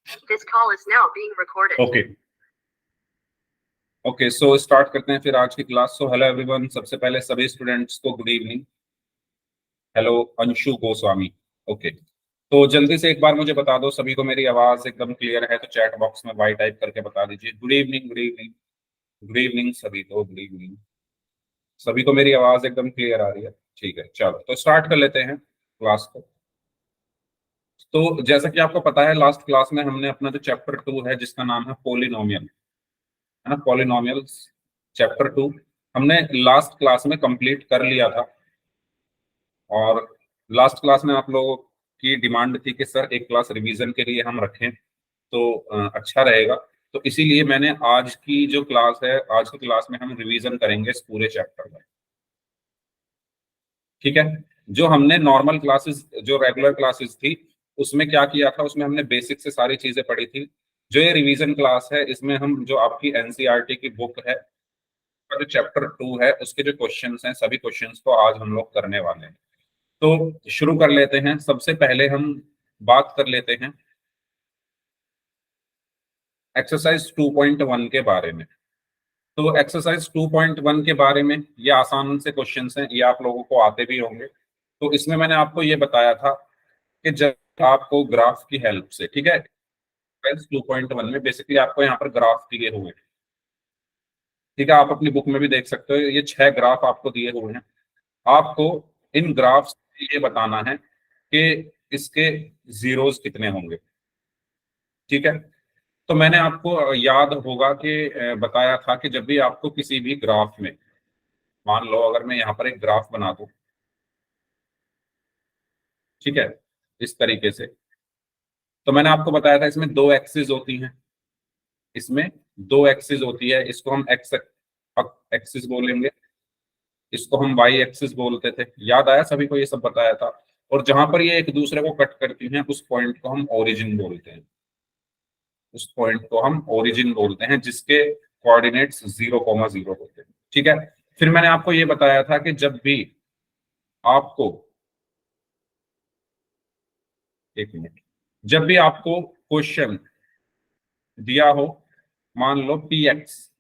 This call is now being recorded. Okay so start करते हैं फिर आज की क्लास। सो हेलो एवरीवन, सबसे पहले सभी स्टूडेंट्स को good evening. Hello Anshu Goswami. Okay, तो जल्दी से एक बार मुझे बता दो सभी को मेरी आवाज एकदम क्लियर है तो चैट बॉक्स में वाई टाइप करके बता दीजिए। Good evening, good evening, good evening सभी को, गुड इवनिंग। सभी को मेरी आवाज एकदम क्लियर आ रही है? ठीक है, चलो तो स्टार्ट कर लेते हैं क्लास को। तो जैसा कि आपको पता है, लास्ट क्लास में हमने अपना जो चैप्टर 2 है जिसका नाम है पोलिनोमियल, है ना, पॉलिनोमियल्स चैप्टर 2 हमने लास्ट क्लास में कंप्लीट कर लिया था। और लास्ट क्लास में आप लोगों की डिमांड थी कि सर एक क्लास रिवीजन के लिए हम रखें तो अच्छा रहेगा। तो इसीलिए मैंने आज की जो क्लास है, आज की क्लास में हम रिवीजन करेंगे इस पूरे चैप्टर में। ठीक है, जो हमने नॉर्मल क्लासेस, जो रेगुलर क्लासेस थी, उसमें क्या किया था, उसमें हमने बेसिक से सारी चीजें पढ़ी थी। जो ये रिवीजन क्लास है इसमें हम जो आपकी एनसीईआरटी की बुक है, जो चैप्टर 2 है, उसके जो क्वेश्चंस हैं सभी क्वेश्चंस को आज हम लोग करने वाले हैं। तो शुरू कर लेते हैं। सबसे पहले हम बात कर लेते हैं एक्सरसाइज 2.1 के बारे में। तो एक्सरसाइज 2.1 के बारे में ये आसान से क्वेश्चंस हैं, ये आप लोगों को आते भी होंगे। तो इसमें मैंने आपको ये बताया था कि जब आपको ग्राफ की हेल्प से, ठीक है, 2.1 में बेसिकली आपको यहाँ पर ग्राफ दिए हुए हैं। ठीक है, आप अपनी बुक में भी देख सकते हो, ये 6 ग्राफ आपको दिए हुए हैं। आपको इन ग्राफ्स ये बताना है कि इसके जीरोस कितने होंगे। ठीक है, तो मैंने आपको याद होगा कि बताया था कि जब भी आपको किसी भी ग्राफ में, मान लो अगर मैं यहाँ पर एक ग्राफ बना दूं, ठीक है, इस तरीके से, तो मैंने आपको बताया था इसमें 2 एक्सिस होती हैं, इसमें 2 एक्सिस होती है। इसको हम एक्स एक्सिस बोलेंगे, इसको हम वाई एक्सिस बोलते थे। याद आया सभी को? ये सब बताया था। और जहां पर ये एक दूसरे को कट करती हैं उस पॉइंट को हम ओरिजिन बोलते हैं, उस पॉइंट को हम ओरिजिन बोलते हैं जिसके कोऑर्डिनेट्स 0,0 होते हैं। ठीक है, फिर मैंने आपको ये बताया था कि जब भी आपको, एक मिनट, जब भी आपको क्वेश्चन दिया हो, मान लो पी एक्स,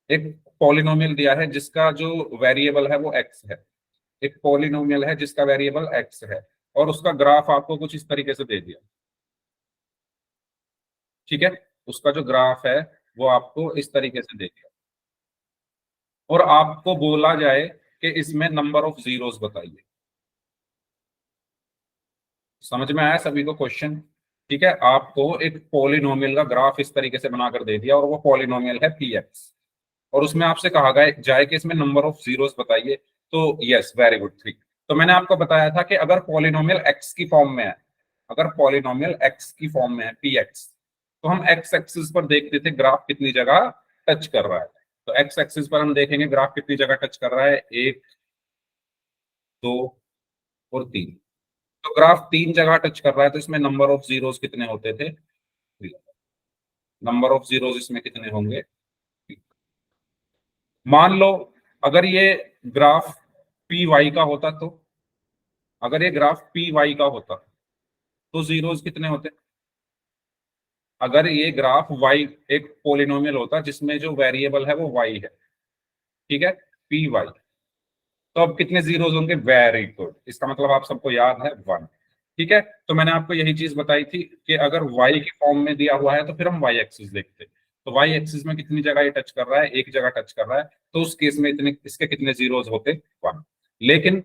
एक पॉलिनोमियल दिया है जिसका जो वेरिएबल है वो एक्स है, एक पॉलिनोमियल है जिसका वेरिएबल एक्स है, और उसका ग्राफ आपको कुछ इस तरीके से दे दिया। ठीक है, उसका जो ग्राफ है वो आपको इस तरीके से दे दिया, और आपको बोला जाए कि इसमें नंबर ऑफ जीरोस बताइए। समझ में आया सभी को क्वेश्चन? ठीक है, आपको एक पॉलिनोमियल का ग्राफ इस तरीके से बनाकर दे दिया और वो पॉलिनोमियल है पी एक्स, और उसमें आपसे कहा गया जाए कि इसमें नंबर ऑफ जीरोस बताइए। तो यस, वेरी गुड, 3। तो मैंने आपको बताया था कि अगर पॉलिनोमियल एक्स की फॉर्म में है, अगर पॉलिनोमियल एक्स की फॉर्म में है पी एक्स, तो हम एक्स एक्सिस पर देखते थे ग्राफ कितनी जगह टच कर रहा है। तो एक्स एक्सिस पर हम देखेंगे ग्राफ कितनी जगह टच कर रहा है, 1, 2 और 3। तो ग्राफ 3 जगह टच कर रहा है, तो इसमें नंबर ऑफ जीरोस कितने होते थे? नंबर ऑफ जीरोस इसमें कितने होंगे? मान लो अगर ये ग्राफ पी वाई का होता, तो अगर ये ग्राफ पी वाई का होता तो जीरोस कितने होते? अगर ये ग्राफ वाई, एक पोलिनोमियल होता जिसमें जो वेरिएबल है वो वाई है, ठीक है, पी वाई, तो अब कितने जीरोस होंगे? वेरी गुड, इसका मतलब आप सबको याद है 1। ठीक है, तो मैंने आपको यही चीज बताई थी कि अगर वाई के फॉर्म में दिया हुआ है तो फिर हम वाई एक्सिस देखते, तो वाई एक्सिस में कितनी जगह ये टच कर रहा है? एक जगह टच कर रहा है, तो उस केस में इतने, इसके कितने जीरोस होते? 1। लेकिन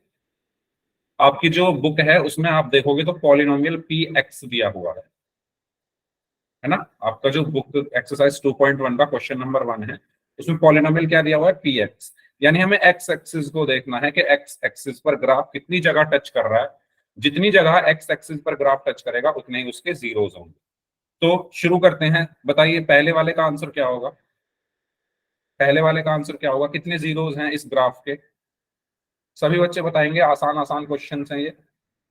आपकी जो बुक है उसमें आप देखोगे तो पॉलिनोमियल पी एक्स दिया हुआ है ना। आपका जो बुक एक्सरसाइज 2.1 का क्वेश्चन नंबर 1 है, उसमें पॉलिनोमियल क्या दिया हुआ है? P x. यानी हमें एक्स एक्सिस को देखना है कि एक्स एक्सिस पर ग्राफ कितनी जगह टच कर रहा है। जितनी जगह एक्स एक्सिस पर ग्राफ टच करेगा उतने ही उसके जीरोस होंगे। तो शुरू करते हैं, बताइए पहले वाले का आंसर क्या होगा? पहले वाले का आंसर क्या होगा? कितने जीरोस हैं इस ग्राफ के? सभी बच्चे बताएंगे, आसान आसान क्वेश्चन हैं ये।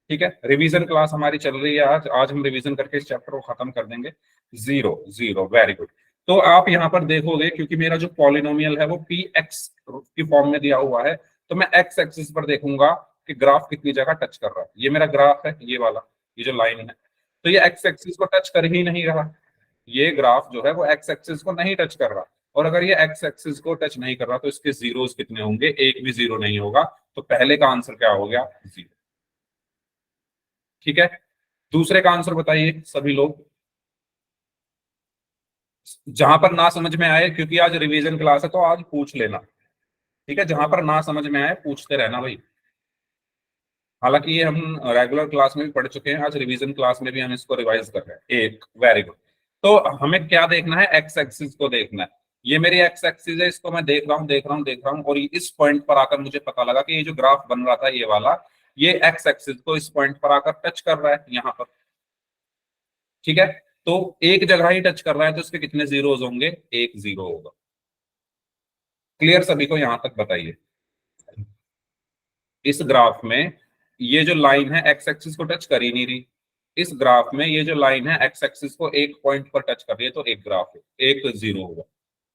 ठीक है, रिवीजन क्लास हमारी चल रही है आज, आज हम रिवीजन करके इस चैप्टर को खत्म कर देंगे। 0 0, वेरी गुड। तो आप यहाँ पर देखोगे, क्योंकि मेरा जो पॉलिनोमियल है वो पी एक्स की फॉर्म में दिया हुआ है, तो मैं एक्स एक्सिस पर देखूंगा कि ग्राफ कितनी जगह टच कर रहा है। ये मेरा ग्राफ है, ये वाला, ये जो लाइन है, तो ये एक्स एक्सिस को टच कर ही नहीं रहा, ये ग्राफ जो है वो एक्स एक्सिस को नहीं टच कर रहा। और अगर ये एक्स एक्सिस को टच नहीं कर रहा तो इसके जीरोस कितने होंगे, एक भी जीरो नहीं होगा। तो पहले का आंसर क्या हो गया, जीरो। ठीक है, दूसरे का आंसर बताइए सभी लोग। जहां पर ना समझ में आए, क्योंकि आज रिवीजन क्लास है तो आज पूछ लेना, ठीक है, जहां पर ना समझ में आए पूछते रहना भाई। हालांकि ये हम रेगुलर क्लास में भी पढ़ चुके हैं, आज रिवीजन क्लास में भी हम इसको रिवाइज कर रहे हैं। एक, वेरी गुड। तो हमें क्या देखना है, एक्स एक्सिस को देखना है। ये मेरी एक्स एक्सिस है, इसको मैं देख रहा हूँ देख रहा हूँ देख रहा हूँ, और इस पॉइंट पर आकर मुझे पता लगा कि ये जो ग्राफ बन रहा था ये वाला, ये एक्स एक्सिस को इस पॉइंट पर आकर टच कर रहा है यहाँ पर। ठीक है, तो एक जगह ही टच कर रहा है तो इसके कितने जीरोस होंगे, एक जीरो होगा। क्लियर सभी को यहां तक बताइए। इस ग्राफ में ये जो लाइन है एक्स एक्सिस को टच कर ही नहीं रही, इस ग्राफ में ये जो लाइन है एक्स एक्सिस को एक पॉइंट पर टच कर रही है, तो एक ग्राफ है, एक जीरो होगा।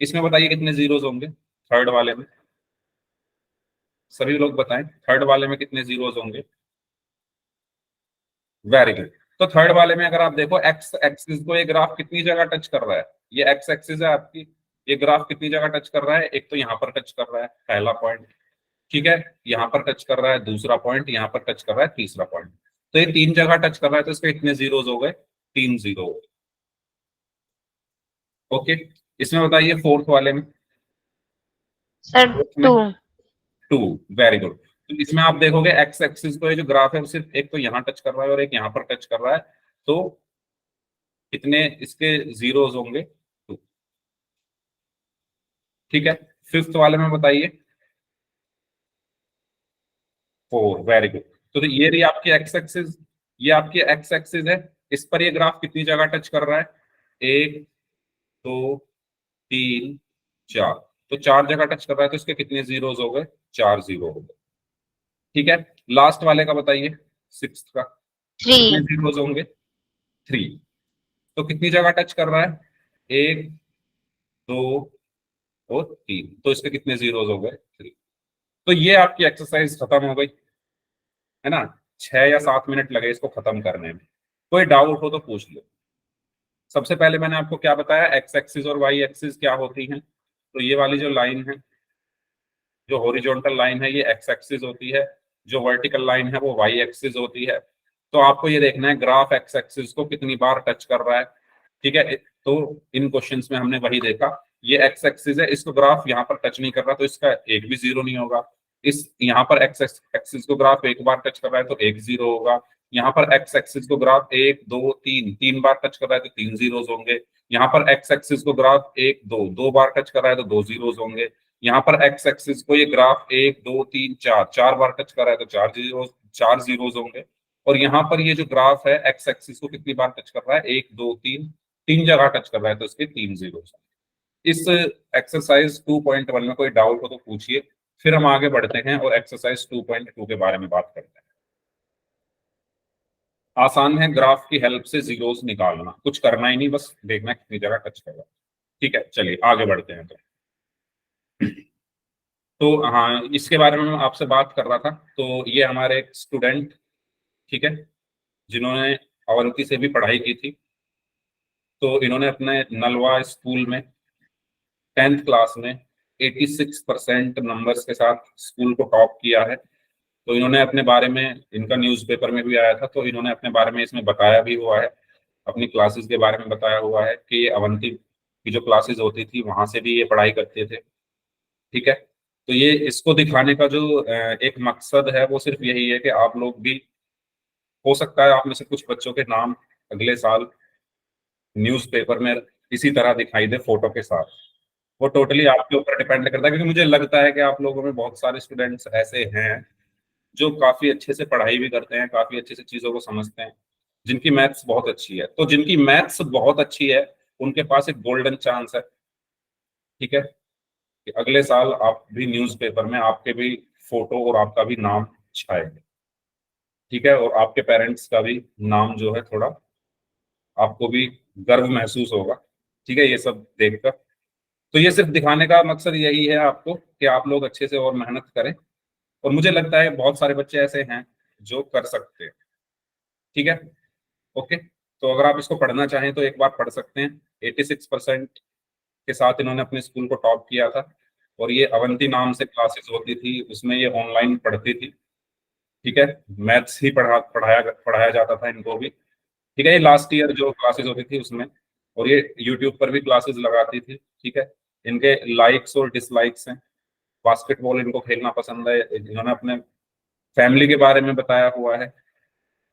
इसमें बताइए कितने जीरोस होंगे, थर्ड वाले में सभी लोग बताएं, थर्ड वाले में कितने जीरोस होंगे। Very good. तो थर्ड वाले में अगर आप देखो एक्स एक्सिस को ये ग्राफ कितनी जगह टच कर रहा है, ये एक्स एक्सिस है आपकी, ये ग्राफ कितनी जगह टच कर रहा है, एक तो यहाँ पर टच कर रहा है पहला पॉइंट, ठीक है, यहाँ पर टच कर रहा है दूसरा पॉइंट, यहाँ पर टच कर रहा है तीसरा पॉइंट। तो ये तीन जगह टच कर रहा है तो इसके इतने जीरोस हो गए, तीन जीरो हो गए। ओके, इसमें बताइए फोर्थ वाले में, सर फोर्थ में 2। Two, very good. तो इसमें आप देखोगे एक्स एक्सिस को ये जो ग्राफ है वो सिर्फ एक तो यहाँ टच कर रहा है और एक यहाँ पर टच कर रहा है, तो कितने इसके जीरोस होंगे, टू। ठीक है, फिफ्थ वाले में बताइए, फोर, वेरी गुड। तो ये रही आपकी एक्स एक्सिस, ये आपकी एक्स एक्सिस है, इस पर ये ग्राफ कितनी जगह टच कर रहा है, एक, दो, तीन, चार। तो चार जगह टच कर रहा है तो इसके कितने जीरोस हो गए, चार जीरो हो गए। ठीक है, लास्ट वाले का बताइए, सिक्स का, 3। कितने जीरोस होंगे, थ्री। तो कितनी जगह टच कर रहा है, एक, दो और तीन, तो इसके कितने जीरोस हो गए, थ्री। तो ये आपकी एक्सरसाइज खत्म हो गई, है ना। 6 या 7 मिनट लगे इसको खत्म करने में। कोई डाउट हो तो पूछ लो। सबसे पहले मैंने आपको क्या बताया, एक्स एक्सिस और वाई एक्सिस क्या होती हैं। तो ये वाली जो लाइन है, जो हॉरिजॉन्टल लाइन है, ये एक्स एक्सिस होती है, जो वर्टिकल लाइन है वो वाई एक्सिस होती है। तो आपको ये देखना है ग्राफ एक्स एक्सिस को कितनी बार टच कर रहा है। ठीक है, तो इन क्वेश्चंस में हमने वही देखा, ये एक्स एक्सिस है, इसको ग्राफ यहाँ पर टच नहीं कर रहा तो इसका एक भी जीरो नहीं होगा। इस यहाँ पर एक्स एक्सिस को ग्राफ एक बार टच कर रहा है तो एक जीरो होगा। यहाँ पर एक्स एक्सिस को ग्राफ एक, दो, तीन, तीन बार टच कर रहा है तो तीन जीरोस होंगे। यहाँ पर एक्स एक्सिस को ग्राफ एक, दो, दो बार टच कर रहा है तो दो जीरोस होंगे। यहाँ पर एक्स एक्सिस को ये ग्राफ एक, दो, तीन, चार, चार बार टच कर रहा है तो चार जीरोस होंगे। और यहाँ पर ये जो ग्राफ है एक्स एक्सिस को कितनी बार टच कर रहा है, एक, दो, तीन, तीन जगह टच कर रहा है तो इसके तीन जीरोस। इस एक्सरसाइज 2.1 में कोई डाउट हो तो पूछिए, फिर हम आगे बढ़ते हैं और एक्सरसाइज 2.2 के बारे में बात करते हैं। आसान है, ग्राफ की हेल्प से जीरोस निकालना, कुछ करना ही नहीं, बस देखना कितनी जगह टच कर रहा है। ठीक है, चलिए आगे बढ़ते हैं। तो हाँ, इसके बारे में मैं आपसे बात कर रहा था। तो ये हमारे एक स्टूडेंट, ठीक है, जिन्होंने अवंती से भी पढ़ाई की थी, तो इन्होंने अपने नलवा स्कूल में 10th क्लास में 86% नंबर्स के साथ स्कूल को टॉप किया है। तो इन्होंने अपने बारे में, इनका न्यूज़पेपर में भी आया था, तो इन्होंने अपने बारे में इसमें बताया भी हुआ है, अपनी क्लासेस के बारे में बताया हुआ है कि ये अवंती की जो क्लासेस होती थी वहां से भी ये पढ़ाई करते थे। ठीक है, तो ये इसको दिखाने का जो एक मकसद है वो सिर्फ यही है कि आप लोग भी, हो सकता है आप में से कुछ बच्चों के नाम अगले साल न्यूज़पेपर में इसी तरह दिखाई दे फोटो के साथ। वो टोटली आपके ऊपर डिपेंड करता है, क्योंकि मुझे लगता है कि आप लोगों में बहुत सारे स्टूडेंट्स ऐसे हैं जो काफी अच्छे से पढ़ाई भी करते हैं, काफी अच्छे से चीजों को समझते हैं, जिनकी मैथ्स बहुत अच्छी है। तो जिनकी मैथ्स बहुत अच्छी है उनके पास एक गोल्डन चांस है, ठीक है, कि अगले साल आप भी न्यूज़पेपर में आपके भी फोटो और आपका भी नाम छाएगा। ठीक है, और आपके पेरेंट्स का भी नाम जो है थोड़ा आपको भी गर्व महसूस होगा। ठीक है, ये सब देखकर। तो ये सिर्फ दिखाने का मकसद यही है आपको कि आप लोग अच्छे से और मेहनत करें, और मुझे लगता है बहुत सारे बच्चे ऐसे हैं जो कर सकते हैं। ठीक है, ओके। तो अगर आप इसको पढ़ना चाहें तो एक बार पढ़ सकते हैं। 86% के साथ इन्होंने अपने स्कूल को टॉप किया था, और ये अवंती नाम से क्लासेस होती थी, उसमें ये ऑनलाइन पढ़ती थी। ठीक है, मैथ्स ही पढ़ाया पढ़ाया जाता था इनको भी। ठीक है, ये लास्ट ईयर जो क्लासेस होती थी उसमें, और ये यूट्यूब पर भी क्लासेस लगाती थी। ठीक है, इनके लाइक्स और डिसलाइक्स हैं। बास्केटबॉल इनको खेलना पसंद है, इन्होंने अपने फैमिली के बारे में बताया हुआ है,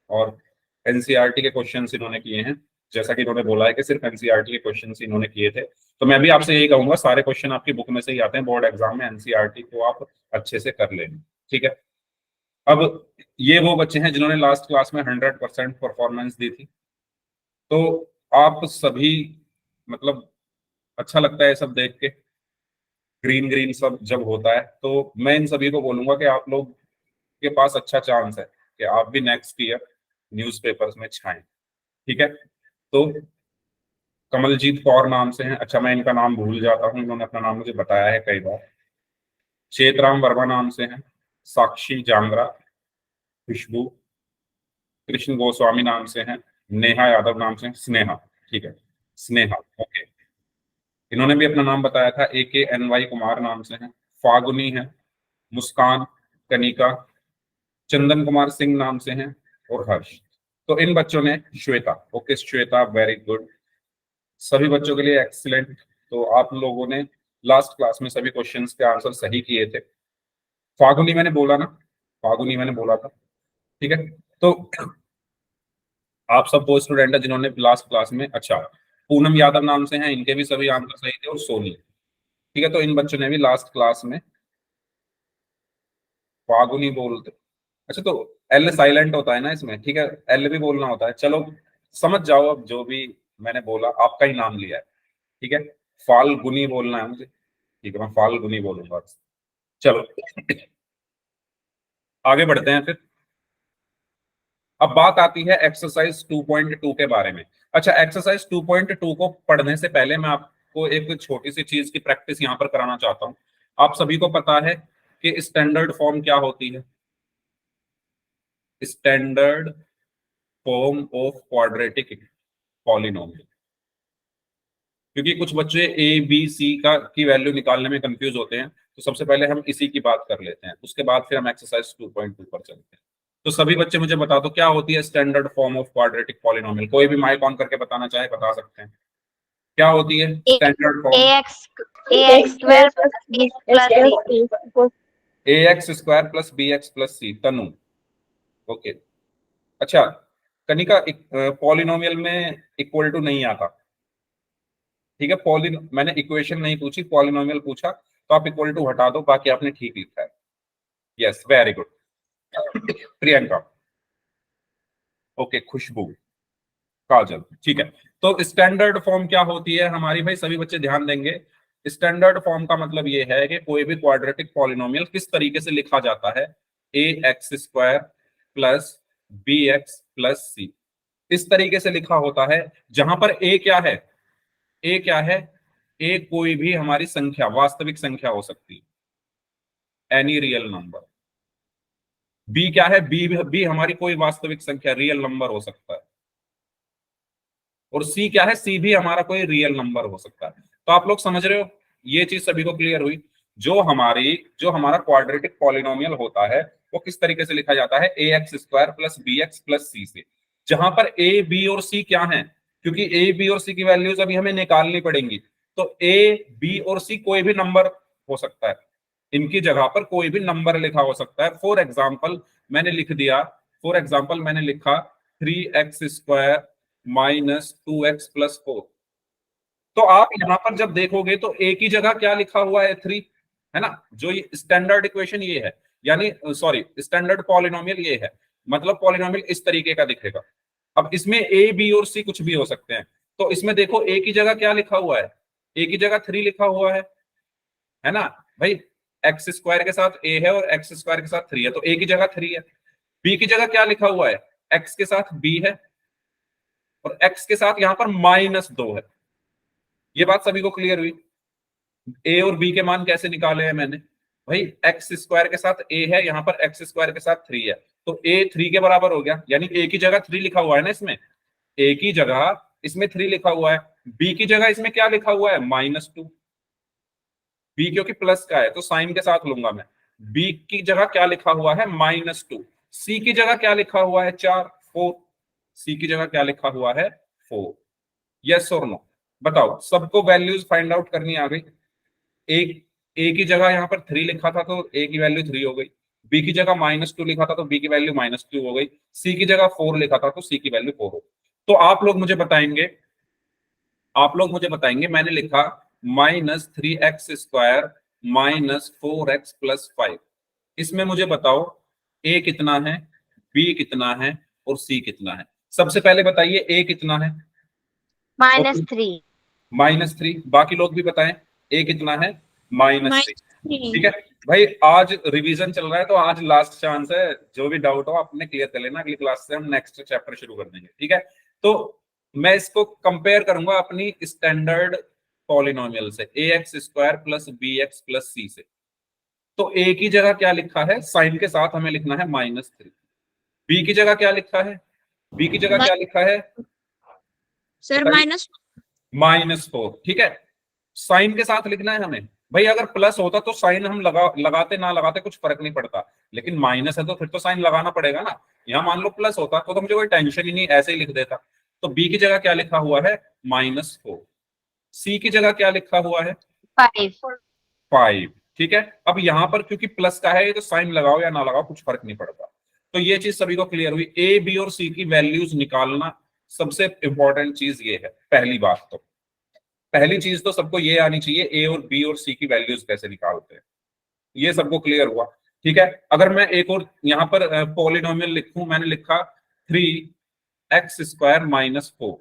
और एनसीईआरटी के क्वेश्चंस इन्होंने किए हैं। जैसा कि इन्होंने बोला है कि सिर्फ एनसीईआरटी के क्वेश्चंस इन्होंने किए थे, तो मैं भी आपसे यही कहूंगा, सारे क्वेश्चन आपकी बुक में से ही आते हैं बोर्ड एग्जाम में, एनसीईआरटी को आप अच्छे से कर लेंगे। ठीक है, अब ये वो बच्चे हैं जिन्होंने लास्ट क्लास में 100% परफॉर्मेंस दी थी। तो आप सभी, मतलब अच्छा लगता है ये सब देख के, ग्रीन ग्रीन सब जब होता है, तो मैं इन सभी को बोलूंगा कि आप लोग के पास अच्छा चांस है कि आप भी नेक्स्ट ईयर न्यूज़पेपर्स में छाएं। ठीक है, तो कमलजीत कौर नाम से हैं, अच्छा मैं इनका नाम भूल जाता हूँ, इन्होंने अपना नाम मुझे बताया है कई बार। चेतराम वर्मा नाम से हैं, साक्षी जांगरा, खुशबू, कृष्ण गोस्वामी नाम से हैं, नेहा यादव नाम से हैं, स्नेहा। ठीक है, स्नेहा, ओके, इन्होंने भी अपना नाम बताया था। AKNY कुमार नाम से हैं, फागुनी है, मुस्कान, कनिका, चंदन कुमार सिंह नाम से हैं, और हर्ष। तो इन बच्चों ने, Shweta, okay Shweta, very good, सभी बच्चों के लिए एक्सीलेंट। तो आप लोगों ने लास्ट क्लास में सभी क्वेश्चंस के आंसर सही किए थे। फागुनी मैंने बोला ना, फागुनी मैंने बोला था। ठीक है, तो आप सब वो स्टूडेंट है जिन्होंने लास्ट क्लास में, अच्छा पूनम यादव नाम से हैं, इनके भी सभी आंसर सही थे, और सोनी। ठीक है, तो इन बच्चों ने भी लास्ट क्लास में, फागुनी बोलते, अच्छा तो एल साइलेंट होता है ना इसमें, ठीक है, एल भी बोलना होता है। चलो समझ जाओ, अब जो भी मैंने बोला आपका ही नाम लिया है। ठीक है, फाल्गुनी बोलना है मुझे। ठीक है, मैं फाल्गुनी बोलूंगा। चलो आगे बढ़ते हैं फिर। अब बात आती है एक्सरसाइज 2.2 के बारे में। अच्छा, एक्सरसाइज 2.2 को पढ़ने से पहले मैं आपको एक छोटी सी चीज की प्रैक्टिस यहाँ पर कराना चाहता हूँ। आप सभी को पता है कि स्टैंडर्ड फॉर्म क्या होती है? Standard form of quadratic polynomial. क्योंकि कुछ बच्चे ए बी सी का की वैल्यू निकालने में कंफ्यूज होते हैं, तो सबसे पहले हम इसी की बात कर लेते हैं, उसके बाद फिर हम एक्सरसाइज 2.2 पर चलते हैं। तो सभी बच्चे मुझे बता दो क्या होती है standard form of quadratic polynomial. कोई भी माइक ऑन करके बताना चाहे बता सकते हैं, क्या होती है standard form? ax square plus b plus c। ax² + bx + c। तनु, ओके, अच्छा कनिका, पॉलिनोमियल में इक्वल टू नहीं आता। ठीक है, मैंने इक्वेशन नहीं पूछी, पॉलिनोमियल पूछा, तो आप इक्वल टू हटा दो, बाकी आपने ठीक लिखा है। Yes, very good Priyanka, okay Khushboo, Kajal. ठीक है, तो स्टैंडर्ड फॉर्म क्या होती है हमारी, भाई सभी बच्चे ध्यान देंगे। स्टैंडर्ड फॉर्म का मतलब ये है कि कोई भी क्वाड्रेटिक पॉलिनोमियल किस तरीके से लिखा जाता है, ax² + bx + c, इस तरीके से लिखा होता है। जहां पर a क्या है, a क्या है, a कोई भी हमारी संख्या, वास्तविक संख्या हो सकती है, एनी रियल नंबर। b क्या है, b हमारी कोई वास्तविक संख्या, रियल नंबर हो सकता है। और सी क्या है, सी भी हमारा कोई रियल नंबर हो सकता है। तो आप लोग समझ रहे हो, ये चीज सभी को क्लियर हुई। जो हमारा क्वाड्रेटिक पॉलिनोमियल होता है वो किस तरीके से लिखा जाता है, ax² + bx + c से, जहां पर a b और c क्या है, क्योंकि a b और c की वैल्यूज अभी हमें निकालनी पड़ेंगी। तो a b और c कोई भी नंबर हो सकता है, इनकी जगह पर कोई भी नंबर लिखा हो सकता है। फॉर एग्जाम्पल मैंने लिख दिया, फॉर एग्जाम्पल मैंने लिखा 3x² - 2x + 4। तो आप यहां पर जब देखोगे तो ए की जगह क्या लिखा हुआ है, 3, है ना। जो ये स्टैंडर्ड इक्वेशन ये है, यानी सॉरी स्टैंडर्ड पॉलिनोमियल ये है, मतलब पॉलिनोमियल इस तरीके का दिखेगा। अब इसमें ए बी और सी कुछ भी हो सकते हैं। तो इसमें देखो ए की जगह क्या लिखा हुआ है, ए की जगह 3 लिखा हुआ है ना भाई। x² के साथ a है और x² के साथ 3 है, तो a की जगह 3 है। b की जगह क्या लिखा हुआ है, x के साथ b है, और x के साथ यहां पर -2 है। ये बात सभी को क्लियर हुई। a और b के मान कैसे निकाले हैं मैंने, भाई x² के साथ a है, यहां पर x² के साथ 3 है, तो a 3 के बराबर हो गया, यानी a की जगह 3 लिखा हुआ है ना इसमें, ए की जगह इसमें 3 लिखा हुआ है, बी की जगह इसमें क्या लिखा हुआ है, -2। बी क्योंकि प्लस का है तो साइन के साथ लूंगा मैं। बी की जगह क्या लिखा हुआ है, -2। सी की जगह क्या लिखा हुआ है, 4। सी की जगह क्या लिखा हुआ है, 4। यस और नो, बताओ। सबको वैल्यूज फाइंड आउट करनी आ गई। एक ए की जगह यहाँ पर 3 लिखा था तो ए की वैल्यू 3 हो गई, बी की जगह -2 लिखा था तो बी की वैल्यू -2 हो गई, सी की जगह 4 लिखा था तो सी की वैल्यू 4 हो गई। तो आप लोग मुझे बताएंगे मैंने लिखा -3x² -4x+5, इसमें मुझे बताओ ए कितना है, बी कितना है और सी कितना है। सबसे पहले बताइए ए कितना है। -3। -3। बाकी लोग भी बताएं ए कितना है, -3। -3। ठीक है भाई, आज रिवीजन चल रहा है तो आज लास्ट चांस है, जो भी डाउट हो आपने क्लियर कर लेना, अगली क्लास से हम नेक्स्ट चैप्टर शुरू कर देंगे। ठीक है, तो मैं इसको कंपेयर करूंगा अपनी स्टैंडर्ड पॉलिनोमियल से, ax² + bx + c से। तो ए की जगह क्या लिखा है, साइन के साथ हमें लिखना है -3। बी की जगह क्या लिखा है, बी की जगह क्या लिखा है सर बताइए, -4। ठीक है, साइन के साथ लिखना है हमें। भाई अगर प्लस होता तो साइन हम लगाते ना लगाते कुछ फर्क नहीं पड़ता, लेकिन माइनस है तो फिर तो साइन लगाना पड़ेगा ना। यहाँ मान लो प्लस होता तो मुझे कोई टेंशन ही नहीं, ऐसे ही लिख देता। तो बी की जगह क्या लिखा हुआ है, -4। सी की जगह क्या लिखा हुआ है, 5। 5। ठीक है, अब यहाँ पर क्योंकि प्लस का है तो साइन लगाओ या ना लगाओ कुछ फर्क नहीं पड़ता। तो ये चीज सभी को क्लियर हुई। ए, बी और सी की वैल्यूज निकालना सबसे इंपॉर्टेंट चीज ये है। पहली चीज तो सबको ये आनी चाहिए, ए और बी और सी की वैल्यूज कैसे निकालते हैं, ये सबको क्लियर हुआ। ठीक है, अगर मैं एक और यहाँ पर पॉलिनोमियल लिखूं, मैंने लिखा 3x² -4।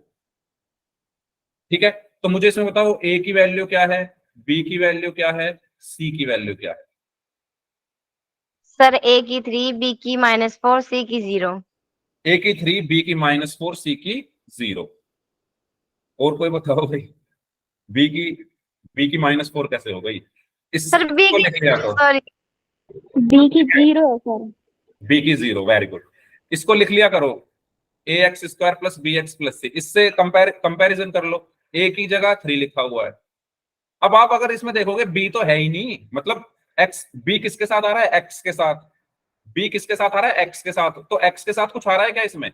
ठीक है, तो मुझे इसमें बताओ ए की वैल्यू क्या है, बी की वैल्यू क्या है, सी की वैल्यू क्या है। सर ए की 3, बी की -4, सी की 0। ए की 3, बी की -4, सी की 0। और कोई बताओ भाई, बी की -4 कैसे हो गई, सर बी इसको लिख की, लिया करो। सॉरी, बी की 0 है सर। बी की 0, वेरी गुड। इसको लिख लिया करो, ax² + bx + c। इससे कंपैरिजन कर लो, ए की जगह 3 लिखा हुआ है। अब आप अगर इसमें देखोगे बी तो है ही नहीं, मतलब एक्स, बी किसके साथ आ रहा है, एक्स के साथ। बी किसके साथ आ रहा है, एक्स के साथ। तो एक्स के साथ कुछ आ रहा है क्या इसमें,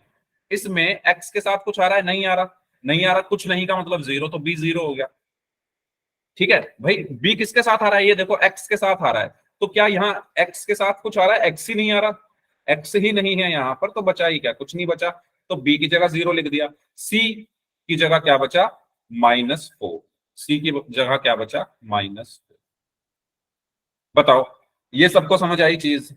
इसमें एक्स के साथ कुछ आ रहा है, नहीं आ रहा। नहीं आ रहा, कुछ नहीं का मतलब 0, तो बी 0 हो गया। ठीक है भाई, बी किसके साथ आ रहा है, ये देखो एक्स के साथ आ रहा है। तो क्या यहाँ एक्स के साथ कुछ आ रहा है, एक्स ही नहीं आ रहा, एक्स ही नहीं है यहाँ पर, तो बचा ही क्या, कुछ नहीं बचा। तो बी की जगह 0 लिख दिया। सी की जगह क्या बचा, -4। सी की जगह क्या बचा, -4। बताओ, ये सबको समझ आई चीज।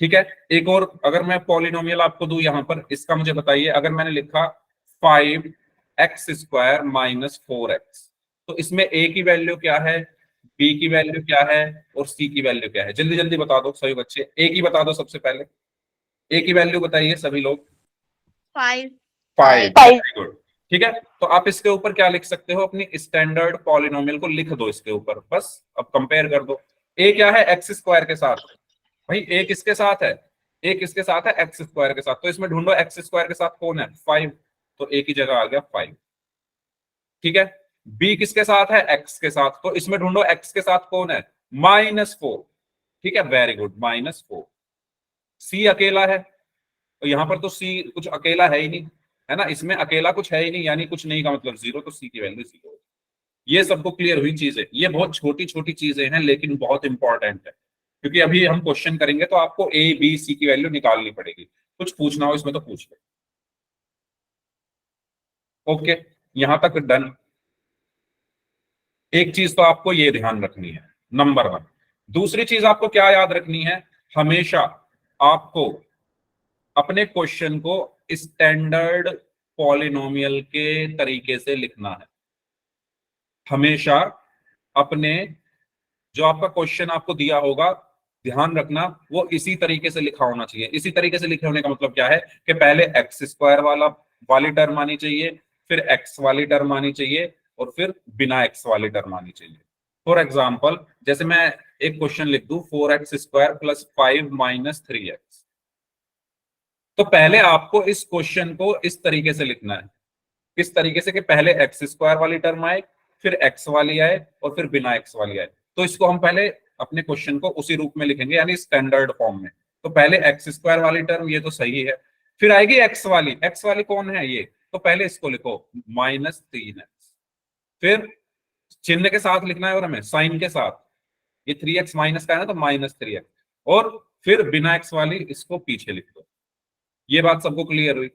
ठीक है, एक और अगर मैं पॉलिनोमियल आपको दूं यहां पर, इसका मुझे बताइए। अगर मैंने लिखा 5x² -4x, तो इसमें ए की वैल्यू क्या है, बी की वैल्यू क्या है और सी की वैल्यू क्या है, जल्दी जल्दी बता दो सभी बच्चे। ए की बता दो सबसे पहले, ए की वैल्यू बताइए सभी लोग। 5। 5, वेरी गुड। ठीक है, तो आप इसके ऊपर क्या लिख सकते हो, अपनी स्टैंडर्ड पॉलिनोमियल को लिख दो इसके ऊपर, बस अब कंपेयर कर दो। ए क्या है, x² के साथ। भाई ए किसके साथ है, ए किसके साथ है, x² के साथ। तो इसमें ढूंढो x² के साथ कौन है, 5। तो ए की जगह आ गया 5। ठीक है, बी किसके साथ है, x के साथ। तो इसमें ढूंढो x के साथ कौन है, -4। ठीक है, वेरी गुड, -4। सी अकेला है, तो यहां पर तो सी कुछ अकेला है ही नहीं, है ना, इसमें अकेला कुछ है ही नहीं, यानी कुछ नहीं का मतलब 0, तो सी की वैल्यू 0। ये सबको क्लियर हुई चीजें। ये बहुत छोटी छोटी चीजें हैं लेकिन बहुत इंपॉर्टेंट है, क्योंकि अभी हम क्वेश्चन करेंगे तो आपको ए, बी, सी की वैल्यू निकालनी पड़ेगी। कुछ पूछना हो इसमें तो पूछ लो। ओके, यहां तक डन। एक चीज तो आपको ये ध्यान रखनी है, नंबर 1। दूसरी चीज आपको क्या याद रखनी है, हमेशा आपको अपने क्वेश्चन को स्टैंडर्ड पॉलिनोमियल के तरीके से लिखना है। हमेशा अपने, जो आपका क्वेश्चन आपको दिया होगा, ध्यान रखना वो इसी तरीके से लिखा होना चाहिए। इसी तरीके से लिखे होने का मतलब क्या है कि पहले x² वाली टर्म आनी चाहिए, फिर x वाली टर्म आनी चाहिए और फिर बिना x वाली टर्म आनी चाहिए। फॉर एग्जाम्पल, जैसे मैं एक क्वेश्चन लिख दूं 4x² + 5 - 3x, तो पहले आपको इस क्वेश्चन को इस तरीके से लिखना है, किस तरीके से कि पहले एक्स स्क्वायर वाली टर्म आए, फिर एक्स वाली आए और फिर बिना एक्स वाली आए। तो इसको हम पहले अपने क्वेश्चन को उसी रूप में लिखेंगे, यानी स्टैंडर्ड फॉर्म में। तो पहले एक्स स्क्वायर वाली टर्म, ये तो सही है, फिर आएगी एक्स वाली कौन है ये, तो पहले इसको लिखो -3x, फिर चिन्ह के साथ लिखना है और हमें साइन के साथ, ये 3x माइनस का है ना तो -3x, और फिर बिना x वाली इसको पीछे लिख दो। ये बात सबको क्लियर हुई?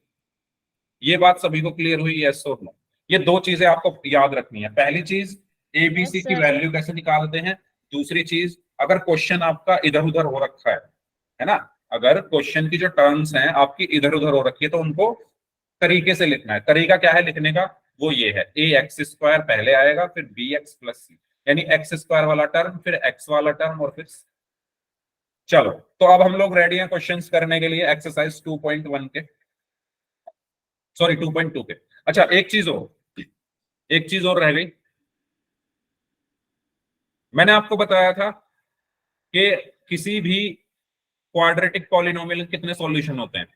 ये बात सभी को क्लियर हुई? यस और नो? ये दो चीजें आपको याद रखनी है। पहली चीज एबीसी Yes, की sir. वैल्यू कैसे निकालते हैं। दूसरी चीज, अगर क्वेश्चन आपका इधर उधर हो रखा है ना, अगर क्वेश्चन की जो टर्म्स हैं आपकी इधर उधर हो रखी है तो उनको तरीके से लिखना है। तरीका क्या है लिखने का, वो ये है, ए एक्स स्क्वायर पहले आएगा, फिर बी एक्स प्लस सी, यानी एक्स स्क्वायर वाला टर्म, फिर एक्स वाला टर्म, और फिर चलो। तो अब हम लोग रेडी हैं क्वेश्चंस करने के लिए एक्सरसाइज 2.1 के, सॉरी 2.2 के। अच्छा, एक चीज और रह गई। मैंने आपको बताया था कि किसी भी क्वाड्रेटिक पॉलिनोमियल के कितने सॉल्यूशन होते हैं,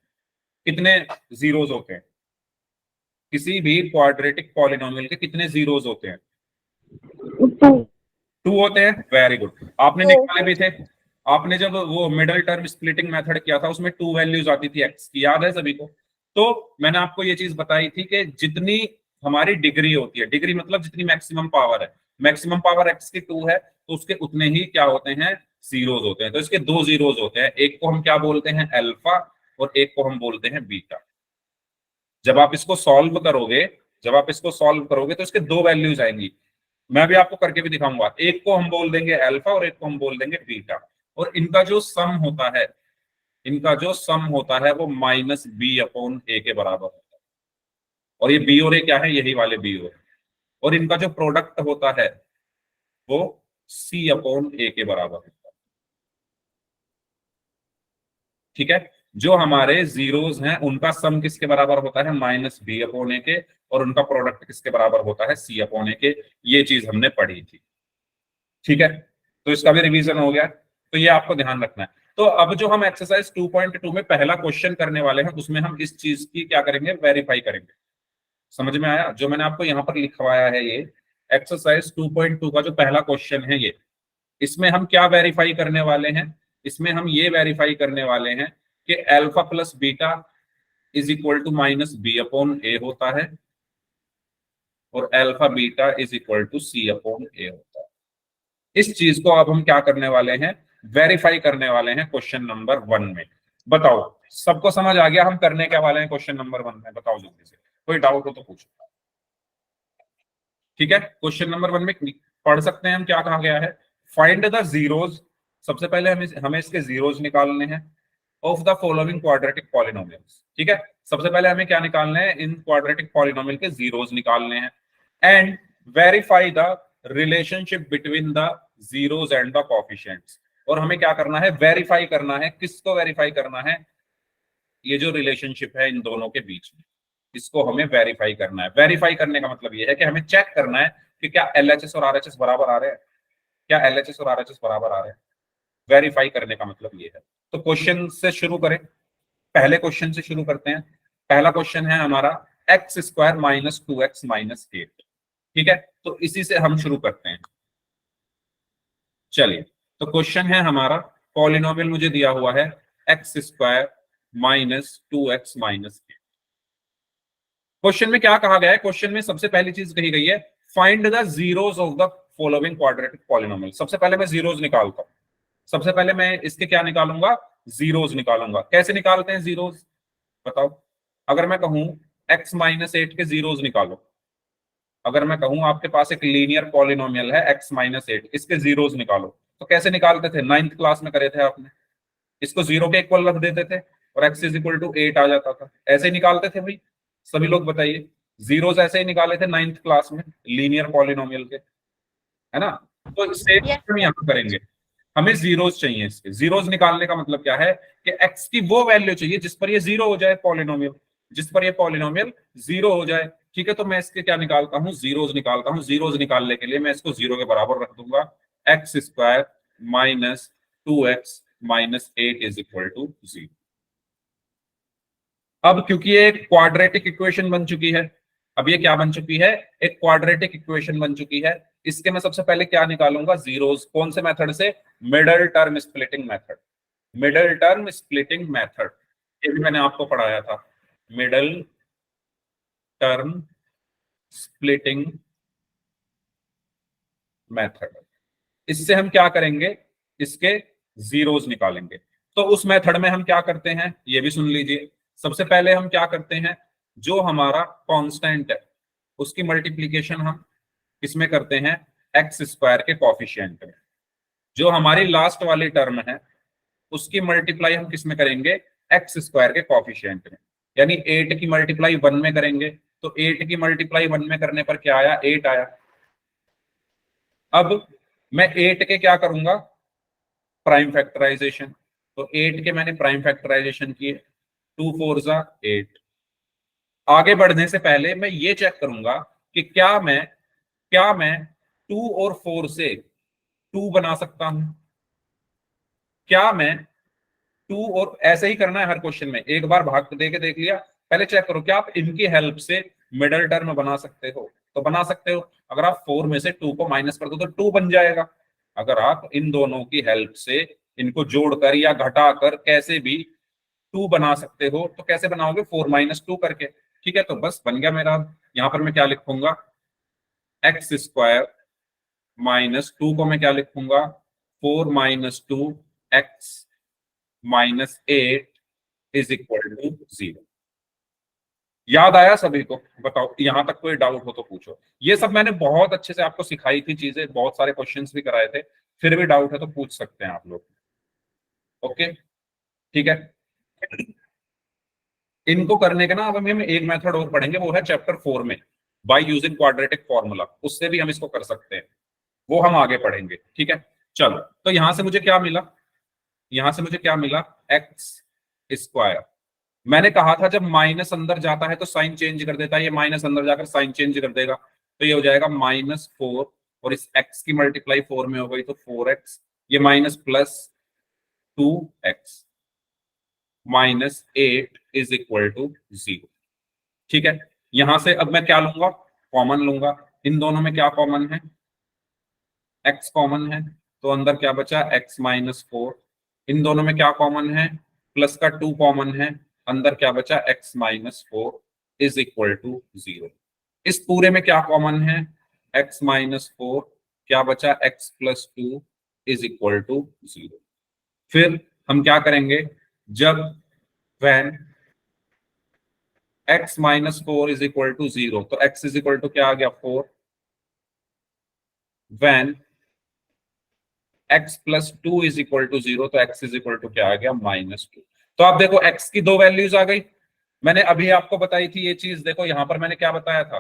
कितने जीरोस होते हैं। किसी भी क्वाड्रेटिक पॉलिनोमियल के कितने जीरोस होते हैं? 2 होते हैं। वेरी गुड, आपने निकाले भी थे। आपने जब वो मिडल टर्म स्प्लिटिंग मेथड किया था उसमें 2 वैल्यूज आती थी एक्स की, याद है सभी को? तो मैंने आपको ये चीज बताई थी कि जितनी हमारी डिग्री होती है, डिग्री मतलब जितनी मैक्सिमम पावर है, मैक्सिमम पावर एक्स की 2 है, तो उसके उतने ही क्या होते हैं, जीरोस होते हैं। तो इसके 2 जीरोस होते हैं, एक को हम क्या बोलते हैं, अल्फा, और एक को हम बोलते हैं बीटा। जब आप इसको सॉल्व करोगे, तो इसके 2 वैल्यूज आएंगी। मैं भी आपको करके भी दिखाऊंगा। एक को हम बोल देंगे अल्फा और एक को हम बोल देंगे बीटा, और इनका जो सम होता है वो -b/a के बराबर होता है। और ये बी और ए क्या है, यही वाले बी और इनका जो प्रोडक्ट होता है वो c/a के बराबर होता है। ठीक है, जो हमारे जीरोस हैं उनका सम किसके बराबर होता है, -b/a के, और उनका प्रोडक्ट किसके बराबर होता है, c/a के। ये चीज हमने पढ़ी थी। ठीक है, तो इसका भी रिवीजन हो गया, तो ये आपको ध्यान रखना है। तो अब जो हम एक्सरसाइज 2.2 में पहला क्वेश्चन करने वाले हैं उसमें हम इस चीज की क्या करेंगे, वेरीफाई करेंगे। समझ में आया? जो मैंने आपको यहाँ पर लिखवाया है, ये एक्सरसाइज 2.2 का जो पहला क्वेश्चन है ये, इसमें हम क्या वेरीफाई करने वाले हैं, इसमें हम ये वेरीफाई करने वाले हैं कि alpha plus beta is equal to -b/a होता है, और alpha beta is equal to c/a होता है। इस चीज को अब हम क्या करने वाले हैं, वेरीफाई करने वाले हैं क्वेश्चन नंबर 1 में। बताओ, सबको समझ आ गया हम करने क्या वाले हैं क्वेश्चन नंबर 1 में? बताओ जल्दी से, कोई डाउट हो तो पूछो। ठीक है, क्वेश्चन नंबर 1 में पढ़ सकते हैं हम, क्या कहा गया है, फाइंड द जीरोस। सबसे पहले हमें इसके जीरोस निकालने हैं of the following quadratic polynomials. ठीक है, सबसे पहले हमें क्या निकालना है, इन क्वाड्रेटिक पॉलिनोमियल के जीरोस निकालने हैं। And verify the relationship between the zeros and the coefficients. और हमें क्या करना है, वेरीफाई करना है। किसको वेरीफाई करना है, ये जो रिलेशनशिप है इन दोनों के बीच में, इसको हमें वेरीफाई करना है। वेरीफाई करने का मतलब ये है कि हमें चेक करना है कि क्या एलएचएस और आरएचएस बराबर आ रहे हैं, क्या एलएचएस और आरएचएस बराबर आ रहे हैं। वेरीफाई करने का मतलब ये है। तो क्वेश्चन से शुरू करें, पहले क्वेश्चन से शुरू करते हैं। पहला क्वेश्चन है हमारा x² - 2x - 8। ठीक है, तो इसी से हम शुरू करते हैं। चलिए, तो क्वेश्चन है हमारा, पॉलिनोमियल मुझे दिया हुआ है x² - 2x - 8। क्वेश्चन में क्या कहा गया है, क्वेश्चन में सबसे पहली चीज कही गई है, find the zeros of the following quadratic polynomial. सबसे पहले मैं जीरोस निकालता हूं। सबसे पहले मैं इसके क्या निकालूंगा, जीरोस निकालूंगा। कैसे निकालते हैं जीरोस, बताओ? अगर मैं कहूं x - 8 के जीरोस निकालो, अगर मैं कहूं आपके पास एक लीनियर पॉलिनोमियल है x - 8, इसके जीरोस निकालो, तो कैसे निकालते थे, 9th क्लास में करे थे आपने। इसको 0 के इक्वल रख देते थे और x = 8 आ जाता था। ऐसे ही निकालते थे भाई, सभी लोग बताइए। जीरोस ऐसे ही निकाले थे 9th क्लास में लीनियर पॉलिनोमियल के, है ना? तो सेम Yes, हम यहाँ करेंगे। हमें जीरोस चाहिए। इसके जीरोस निकालने का मतलब क्या है कि x की वो वैल्यू चाहिए जिस पर ये 0 हो जाए, पॉलिनोमियल जिस पर ये पॉलिनोमियल 0 हो जाए। ठीक है, तो मैं इसके क्या निकालता हूँ, जीरोस निकालता हूँ। जीरोस निकालने के लिए मैं इसको 0 के बराबर रख दूंगा। x² - 2x - 8 = 0। अब क्योंकि ये एक क्वाड्रेटिक इक्वेशन बन चुकी है, अब ये क्या बन चुकी है, एक क्वाड्रेटिक इक्वेशन बन चुकी है, इसके मैं सबसे पहले क्या निकालूंगा, जीरोस। कौन से मेथड से, middle term splitting method, middle term splitting method, ये भी मैंने आपको पढ़ाया था, मिडल टर्म स्प्लिटिंग मेथड। इससे हम क्या करेंगे, इसके जीरोस निकालेंगे। तो उस मेथड में हम क्या करते हैं, ये भी सुन लीजिए। सबसे पहले हम क्या करते हैं, जो हमारा कांस्टेंट है उसकी मल्टीप्लीकेशन हम किसमें करते हैं, एक्स स्क्वायर के कॉफिशिएंट में। जो हमारी लास्ट वाली टर्म है उसकी मल्टीप्लाई हम किसमें करेंगे, एक्स स्क्वायर के कॉफिशिएंट में। यानी 8 की मल्टीप्लाई 1 में करेंगे, तो 8 की मल्टीप्लाई 1 में करने पर क्या आया, 8 आया। अब मैं 8 के क्या करूंगा, प्राइम फैक्टराइजेशन। तो 8 के मैंने प्राइम फैक्टराइजेशन किए, 2 4 जा 8। आगे बढ़ने से पहले मैं ये चेक करूंगा कि क्या मैं 2 और 4 से 2 बना सकता हूं, क्या मैं 2 और ऐसे ही करना है हर क्वेश्चन में, एक बार भाग दे के देख लिया, पहले चेक करो क्या आप इनकी हेल्प से मिडल टर्म बना सकते हो, तो बना सकते हो। अगर आप 4 में से 2 को माइनस कर दो तो 2 बन जाएगा। अगर आप इन दोनों की हेल्प से इनको जोड़कर या घटाकर कैसे भी 2 बना सकते हो, तो कैसे बनाओगे, 4 माइनस 2 करके। ठीक है, तो बस बन गया मेरा। यहां पर मैं क्या लिखूंगा, एक्स स्क्वायर माइनस 2 को मैं क्या लिखूंगा, 4 minus 2 x minus 8 is equal to 0। याद आया सभी को, बताओ यहां तक कोई डाउट हो तो पूछो। ये सब मैंने बहुत अच्छे से आपको सिखाई थी चीजें, बहुत सारे क्वेश्चंस भी कराए थे, फिर भी डाउट है तो पूछ सकते हैं आप लोग। ओके, ठीक है। इनको करने के ना अब हम एक मेथड और पढ़ेंगे, वो है चैप्टर 4 में, बाय यूजिंग क्वाड्रेटिक फॉर्मूला, उससे भी हम इसको कर सकते हैं, वो हम आगे पढ़ेंगे। ठीक है, चलो। तो यहां से मुझे क्या मिला, यहां से मुझे क्या मिला, एक्स स्क्वायर। मैंने कहा था जब माइनस अंदर जाता है तो साइन चेंज कर देता है, ये माइनस अंदर जाकर साइन चेंज कर देगा, तो ये हो जाएगा -4, और इस x की मल्टीप्लाई 4 में हो गई तो 4x, ये minus plus 2x minus 8 is equal to 0। ठीक है, यहां से अब मैं क्या लूंगा, कॉमन लूंगा। इन दोनों में क्या कॉमन है, x कॉमन है, तो अंदर क्या बचा, x माइनस 4। इन दोनों में क्या कॉमन है, प्लस का 2 कॉमन है, अंदर क्या बचा, x minus 4 is equal to 0। इस पूरे में क्या कॉमन है, x माइनस 4, क्या बचा, x plus 2 is equal to 0। फिर हम क्या करेंगे, जब when x minus 4 is equal to 0, तो x इज इक्वल टू क्या आ गया, 4। when x plus 2 is equal to 0, तो x इज इक्वल टू क्या आ गया, -2। तो आप देखो x की दो वैल्यूज आ गई, मैंने अभी आपको बताई थी ये चीज। देखो यहां पर मैंने क्या बताया था,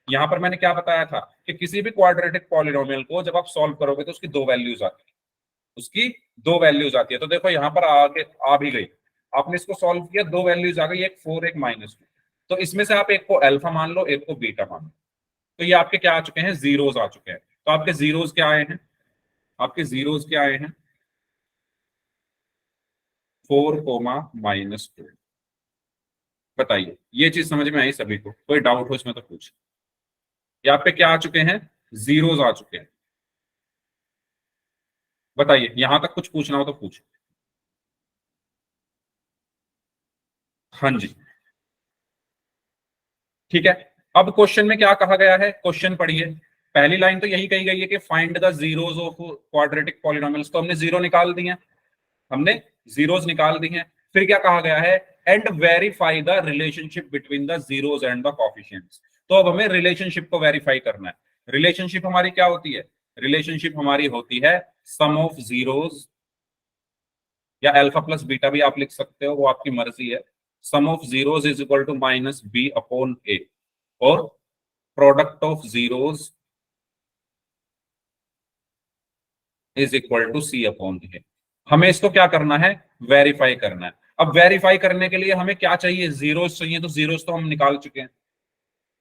यहां पर मैंने क्या बताया था कि किसी भी क्वाड्रेटिक पॉलिनोमियल को जब आप सॉल्व करोगे तो उसकी दो वैल्यूज आती है, उसकी दो वैल्यूज आती है। तो देखो यहां पर आगे आ भी गई, आपने इसको सॉल्व किया, दो वैल्यूज आ गई, एक 4 एक -2। तो इसमें से आप एक को अल्फा मान लो, एक को बीटा मान लो, तो ये आपके क्या आ चुके हैं, जीरोस आ चुके हैं। तो आपके जीरोस क्या आए हैं, आपके जीरोस क्या आए हैं, 4 -2। बताइए ये चीज समझ में आई सभी को, कोई डाउट हो इसमें तो पूछ। ये आप पे क्या आ चुके हैं, जीरोस आ चुके हैं। बताइए यहां तक कुछ पूछना हो तो पूछ। हाँ जी, ठीक है। अब क्वेश्चन में क्या कहा गया है, क्वेश्चन पढ़िए। पहली लाइन तो यही कही गई है कि find the zeros of quadratic polynomials, तो हमने जीरो निकाल दी हैं, हमने जीरोस निकाल दी हैं। फिर क्या कहा गया है, and verify the relationship between the zeros and the coefficients. तो अब हमें रिलेशनशिप को वेरीफाई करना है। रिलेशनशिप हमारी क्या होती है, रिलेशनशिप हमारी होती है सम ऑफ जीरोस, या अल्फा प्लस बीटा भी आप लिख सकते हो, वो आपकी मर्जी है। Sum of zeros is equal to minus B upon A, और product of zeros is equal to C upon A. हमें इसको क्या करना है, वेरीफाई करना है। अब वेरीफाई करने के लिए हमें क्या चाहिए, जीरोस चाहिए, तो जीरोस तो हम निकाल चुके हैं,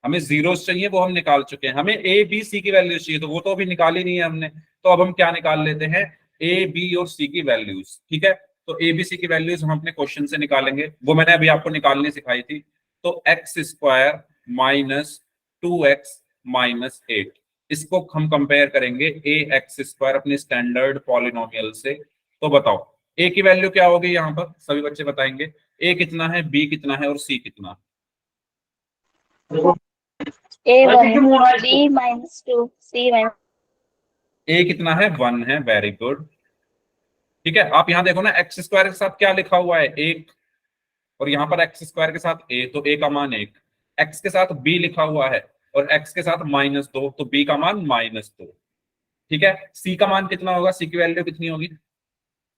हमें जीरोस चाहिए वो हम निकाल चुके हैं। हमें ए बी सी की वैल्यूज चाहिए, तो वो तो अभी निकाली नहीं है हमने, तो अब हम क्या निकाल लेते हैं, ए बी और सी की वैल्यूज। ठीक है, तो एबीसी की वैल्यूज हम अपने क्वेश्चन से निकालेंगे, वो मैंने अभी आपको निकालनी सिखाई थी। तो x square minus 2x minus 8, इसको हम कंपेयर करेंगे ए एक्स स्क्वायर अपने स्टैंडर्ड पॉलिनोमियल से। तो बताओ ए की वैल्यू क्या होगी, यहाँ पर सभी बच्चे बताएंगे। ए कितना है, बी कितना है और सी कितना है? A1 B minus 2 C minus ए कितना है, 1 है, वेरी गुड। ठीक है, आप यहां देखो ना, एक्स स्क्वायर के साथ क्या लिखा हुआ है, 1, और यहाँ पर एक्स स्क्वायर के साथ ए, तो ए का मान 1। एक्स के साथ बी लिखा हुआ है और एक्स के साथ -2, तो बी का मान -2। ठीक है, सी का मान कितना होगा, सी की वैल्यू कितनी होगी,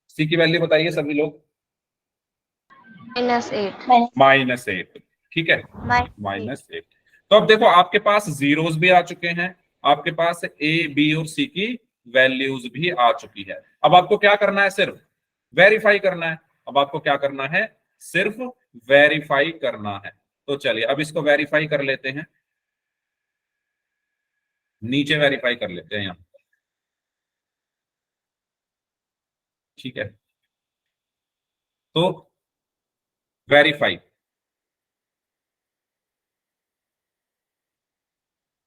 सी की वैल्यू बताइए सभी लोग। -8 -8। ठीक है, -8। तो अब देखो आपके पास जीरोस भी आ चुके हैं, आपके पास ए बी और सी की वैल्यूज भी आ चुकी है। अब आपको क्या करना है, सिर्फ वेरीफाई करना है। अब आपको क्या करना है, सिर्फ वेरीफाई करना है। तो चलिए अब इसको वेरीफाई कर लेते हैं, नीचे वेरीफाई कर लेते हैं यहाँ। ठीक है, तो वेरीफाई,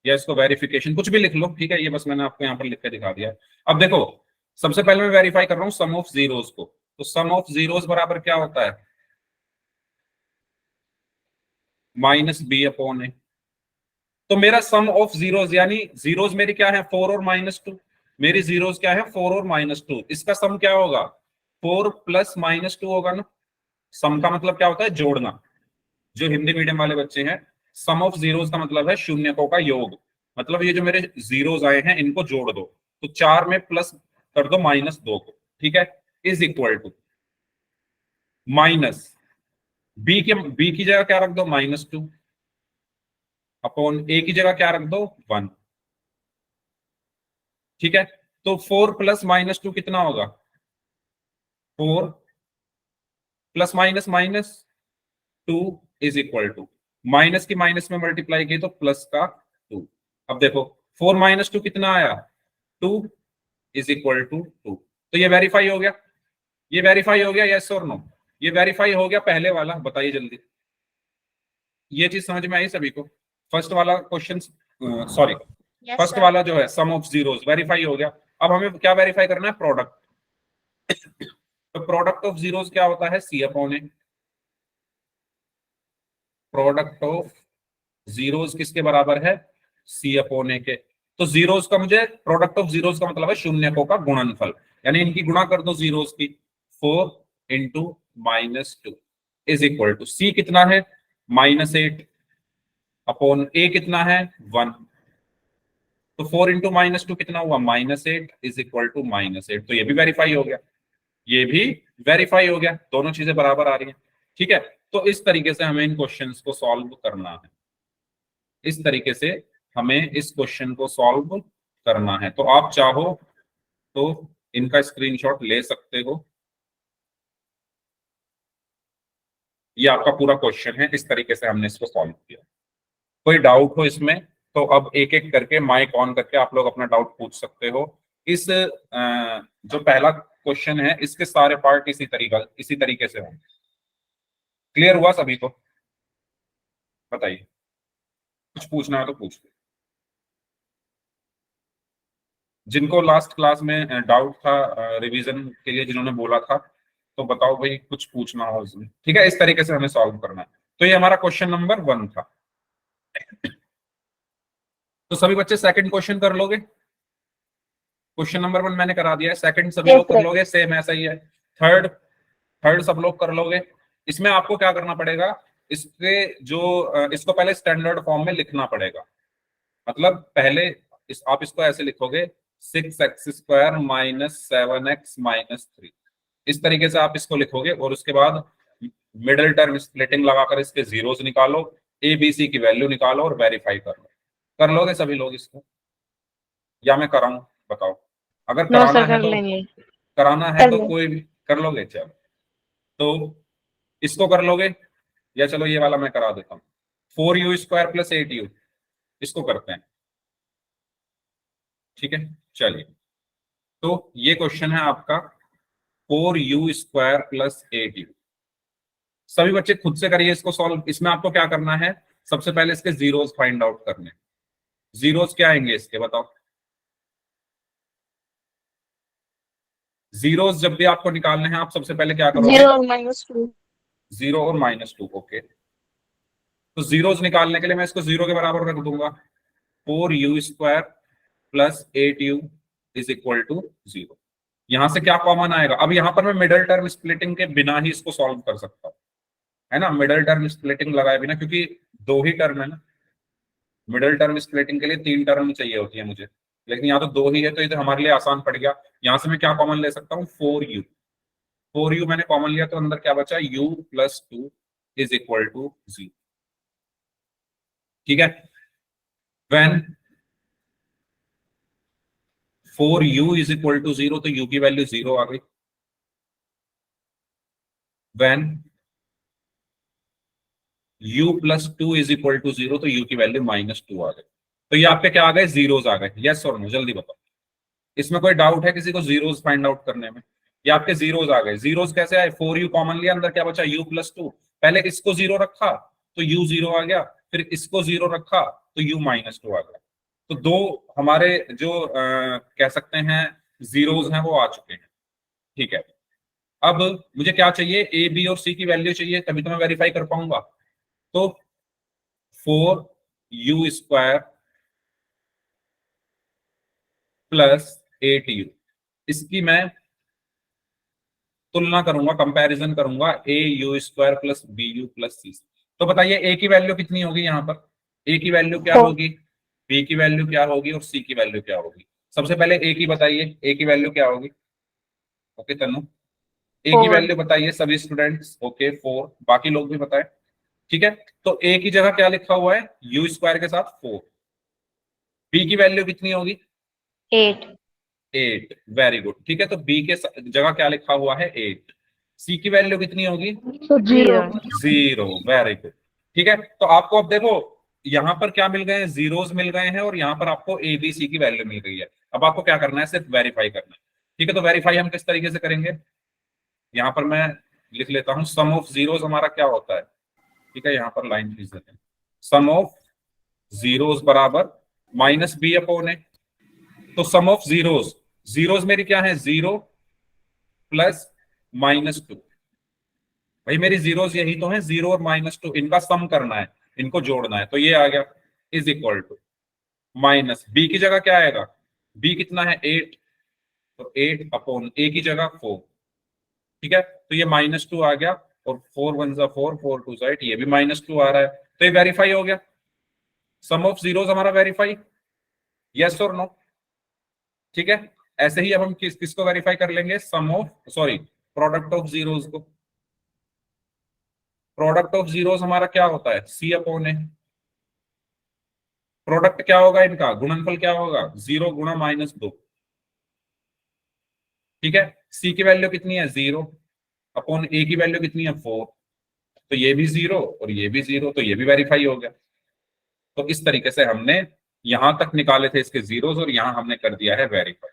या इसको वेरिफिकेशन, कुछ भी लिख लो, ठीक है, ये बस मैंने आपको यहाँ पर लिख के दिखा दिया। अब देखो सबसे पहले मैं वेरीफाई कर रहा हूँ सम ऑफ जीरोस को। तो सम ऑफ जीरोस बराबर क्या होता है, -b/a। तो मेरा सम ऑफ जीरोस यानी जीरोस मेरी क्या है, 4 और -2। मेरी जीरोस क्या है, 4 और -2। इसका सम क्या होगा, 4 + -2 होगा ना। सम का मतलब क्या होता है, जोड़ना। जो हिंदी मीडियम वाले बच्चे हैं, सम ऑफ जीरोस का मतलब है शून्यकों का योग। मतलब ये जो मेरे जीरोस आए हैं इनको जोड़ दो, तो 4 में प्लस कर दो -2 को। ठीक है, is equal to minus b की जगह क्या रख दो, -2 अपॉन ए की जगह क्या रख दो, 1। ठीक है, तो 4 + -2 कितना होगा, 4 + -2 इज इक्वल टू, माइनस की माइनस में मल्टीप्लाई की तो प्लस का 2। अब देखो 4 - 2 कितना आया, 2 इज इक्वल टू 2। तो ये वेरीफाई हो गया, ये वेरीफाई हो गया, यस और नो, ये वेरीफाई हो गया पहले वाला। बताइए जल्दी, ये चीज समझ में आई सभी को। फर्स्ट वाला question, sorry, Yes first sir. वाला जो है सम ऑफ जीरोस वेरीफाई हो गया। अब हमें क्या वेरीफाई करना है, प्रोडक्ट। तो प्रोडक्ट ऑफ जीरोस क्या होता है, C/A। प्रोडक्ट ऑफ जीरोस किसके बराबर है, C/A के। तो जीरोस का मुझे, प्रोडक्ट ऑफ जीरोस का मतलब है शून्यकों का गुणनफल, यानी इनकी गुणा कर दो जीरोस की। 4 × -2 इज इक्वल टू, सी कितना है, -8 अपॉन ए कितना है, 1। तो 4 × -2 कितना हुआ, -8 इज इक्वल टू -8। तो ये भी वेरीफाई हो गया, ये भी वेरीफाई हो गया, दोनों चीजें बराबर आ रही हैं। ठीक है, तो इस तरीके से हमें इन क्वेश्चंस को सॉल्व करना है, इस तरीके से हमें इस क्वेश्चन को सॉल्व करना है। तो आप चाहो तो इनका स्क्रीनशॉट ले सकते हो, ये आपका पूरा क्वेश्चन है, इस तरीके से हमने इसको सॉल्व किया। कोई डाउट हो इसमें तो अब एक एक करके माइक ऑन करके आप लोग अपना डाउट पूछ सकते हो। इस जो पहला क्वेश्चन है इसके सारे पार्ट इसी तरीके से होंगे। क्लियर हुआ सभी को, बताइए, कुछ पूछना है तो पूछ लो। जिनको लास्ट क्लास में डाउट था रिवीजन के लिए, जिन्होंने बोला था, तो बताओ भाई कुछ पूछना हो उसमें। ठीक है, इस तरीके से हमें सॉल्व करना है। तो ये हमारा क्वेश्चन नंबर 1 था। तो सभी बच्चे सेकंड क्वेश्चन कर लोगे, क्वेश्चन नंबर 1 मैंने करा दिया है, सेकंड सभी Yes, लोग कर sir. लोगे, सेम ऐसा ही है। थर्ड थर्ड सब लोग कर लोगे। इसमें आपको क्या करना पड़ेगा, इसके जो इसको पहले स्टैंडर्ड फॉर्म में लिखना पड़ेगा। मतलब पहले आप इसको ऐसे लिखोगे, 6x² - 7x - 3, इस तरीके से आप इसको लिखोगे। और उसके बाद मिडिल टर्म स्प्लिटिंग लगाकर इसके जीरोस निकालो, ए बी सी की वैल्यू निकालो और वेरीफाई कर लो। कर लोगे सभी लोग इसको, या मैं कराऊं, बताओ। अगर नो कराना सर, है कर तो, लेंगे। कराना है कर तो लो। कोई भी कर लोगे, चलो तो इसको कर लोगे, या चलो ये वाला मैं करा देता हूँ, 4u² + 8u, इसको करते हैं। ठीक है, चलिए, तो ये क्वेश्चन है आपका 4u² प्लस 8u। सभी बच्चे खुद से करिए इसको सॉल्व। इसमें आपको क्या करना है, सबसे पहले इसके जीरोस फाइंड आउट करने। जीरोस क्या आएंगे इसके, बताओ। जीरोस जब भी आपको निकालने हैं, आप सबसे पहले क्या करोगे? 0 और -2। 0 और -2। ओके, तो जीरोस निकालने के लिए मैं इसको 0 के बराबर रख दूंगा। 4u² plus 8u is equal to 0। यहां से क्या कॉमन आएगा? अब यहां पर मैं मिडिल टर्म स्प्लिटिंग के बिना ही इसको सॉल्व कर सकता हूं, है ना, मिडिल टर्म स्प्लिटिंग लगाए बिना, क्योंकि दो ही टर्म है ना। मिडिल टर्म स्प्लिटिंग के लिए 3 टर्म चाहिए होती है मुझे, लेकिन यहाँ तो 2 ही है, तो ये हमारे लिए आसान पड़ गया। यहां से मैं क्या कॉमन ले सकता हूँ? 4u। 4u मैंने कॉमन लिया तो अंदर क्या बचा? u plus 2 is equal to 0। ठीक है, when 4u is equal to 0, तो u की वैल्यू 0 आ गई। When u plus 2 is equal to 0, तो u की वैल्यू -2 आ गई। तो ये आपके क्या आ गए? जीरोस आ गए। यस और नो, जल्दी बताओ। इसमें कोई डाउट है किसी को जीरोस फाइंड आउट करने में? ये आपके जीरोस आ गए। जीरोस कैसे आए? 4u कॉमन लिया, अंदर क्या बचा? u plus 2। पहले इसको 0 रखा तो u 0 आ गया, फिर इसको 0 रखा तो u -2 आ गया। तो दो हमारे जो कह सकते हैं जीरोस हैं वो आ चुके हैं। ठीक है, अब मुझे क्या चाहिए? ए, बी और सी की वैल्यू चाहिए, तभी तो मैं वेरीफाई कर पाऊंगा। तो 4u² प्लस 8u, इसकी मैं तुलना करूंगा, कंपैरिजन करूंगा au² प्लस bu प्लस सी। तो बताइए ए की वैल्यू कितनी होगी? यहाँ पर ए की वैल्यू क्या होगी, बी की वैल्यू क्या होगी और सी की वैल्यू क्या होगी? सबसे पहले ए की बताइए, ए की वैल्यू क्या होगी? ओके तनु, ए की 4। वैल्यू बताइए सभी स्टूडेंट्स। ओके 4, बाकी लोग भी बताएं। ठीक है, तो ए की जगह क्या लिखा हुआ है? u² के साथ 4। बी की वैल्यू कितनी होगी? 8। 8। Very good. ठीक है, तो बी के जगह क्या लिखा हुआ है? 8। सी की वैल्यू कितनी होगी? 0। 0। Very good. ठीक है, तो आपको अब देखो यहां पर क्या मिल गए हैं? जीरोस मिल गए हैं, और यहां पर आपको ए बी सी की वैल्यू मिल गई है। अब आपको क्या करना है? सिर्फ वेरीफाई करना है। ठीक है, तो वेरीफाई हम किस तरीके से करेंगे? यहां पर मैं लिख लेता हूं, सम ऑफ जीरोस हमारा क्या होता है? ठीक है, यहां पर लाइन खींच देते हैं। सम ऑफ जीरोस बराबर माइनस बी अपॉन ए। तो सम ऑफ जीरोस, जीरोस मेरी क्या है? 0 प्लस -2। भाई मेरी जीरोस यही तो है, 0 और -2, इनका सम करना है, इनको जोड़ना है, तो ये आ गया is equal to minus b की जगह क्या आएगा? बी कितना है? 8, तो 8 अपॉन ए की जगह 4। ठीक है, तो ये -2 आ गया, और 4 1 जा 4, 4 2 जा 8, ये भी -2 आ रहा है, तो ये वेरीफाई हो गया। सम ऑफ जीरोस हमारा वेरीफाई। यस और नो? ठीक है, ऐसे ही अब हम किसको वेरीफाई कर लेंगे? Sum of, sorry, product of zeros को। प्रोडक्ट ऑफ जीरोस हमारा क्या होता है? सी अपॉन ए। प्रोडक्ट क्या होगा इनका? गुणनफल क्या होगा? 0 गुणा -2। ठीक है, सी की वैल्यू कितनी है? 0 अपॉन ए की वैल्यू कितनी है? 4। तो ये भी 0 और ये भी 0, तो ये भी वेरीफाई हो गया। तो इस तरीके से हमने यहां तक निकाले थे इसके जीरोस, और यहां हमने कर दिया है वेरीफाई।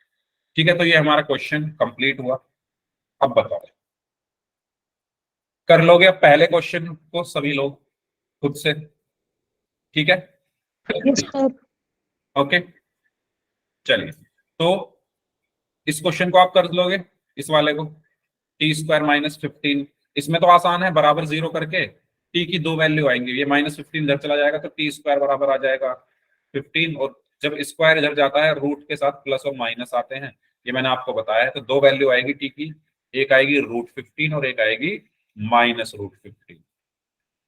ठीक है, तो ये हमारा क्वेश्चन कंप्लीट हुआ। अब बताओ, कर लोगे अब पहले क्वेश्चन को सभी लोग खुद से? ठीक है, ओके चलिए, तो इस क्वेश्चन को आप कर लोगे, इस वाले को, t² -15। इसमें तो आसान है, बराबर 0 करके t की दो वैल्यू आएंगी, ये -15 इधर चला जाएगा, तो t² बराबर आ जाएगा 15, और जब स्क्वायर इधर जाता है रूट के साथ प्लस और माइनस आते हैं, ये मैंने आपको बताया है। तो दो वैल्यू आएगी t की, एक आएगी √15 और एक आएगी -√15।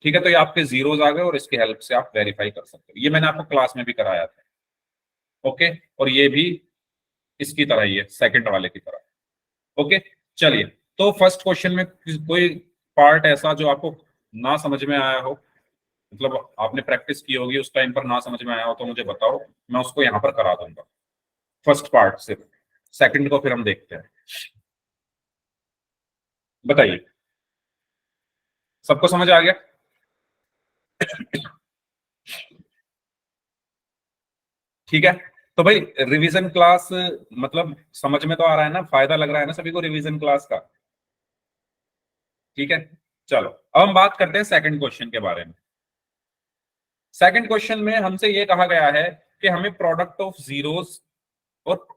ठीक है, तो ये आपके जीरोस आ गए, और इसकी हेल्प से आप वेरीफाई कर सकते हो। ये मैंने आपको क्लास में भी कराया था। ओके, और ये भी इसकी तरह ही है, सेकंड वाले की तरह। ओके चलिए, तो फर्स्ट क्वेश्चन में कोई पार्ट ऐसा जो आपको ना समझ में आया हो, मतलब आपने प्रैक्टिस की होगी उस टाइम पर ना समझ में आया हो, तो मुझे बताओ, मैं उसको यहां पर करा दूंगा। फर्स्ट पार्ट सिर्फ, सेकंड को फिर हम देखते हैं। बताइए, सबको समझ आ गया? ठीक है, तो भाई रिवीजन क्लास मतलब समझ में तो आ रहा है ना, फायदा लग रहा है ना सभी को रिवीजन क्लास का? ठीक है, चलो अब हम बात करते हैं सेकंड क्वेश्चन के बारे में। सेकंड क्वेश्चन में हमसे ये कहा गया है कि हमें प्रोडक्ट ऑफ जीरोस और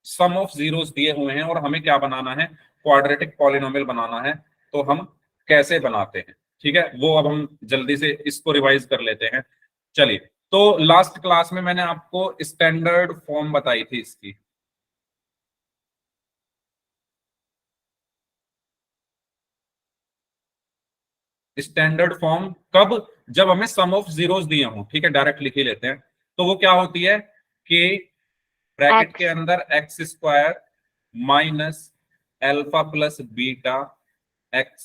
सम ऑफ जीरोस दिए हुए हैं और हमें क्या बनाना है, क्वाड्रेटिक पॉलिनोमियल बनाना है। तो हम कैसे बनाते हैं, ठीक है, वो अब हम जल्दी से इसको रिवाइज कर लेते हैं। चलिए, तो लास्ट क्लास में मैंने आपको स्टैंडर्ड फॉर्म बताई थी इसकी। स्टैंडर्ड फॉर्म कब, जब हमें सम ऑफ जीरोस दिए हों, ठीक है, डायरेक्ट लिख ही लेते हैं। तो वो क्या होती है कि ब्रैकेट X. के अंदर x square minus alpha plus beta x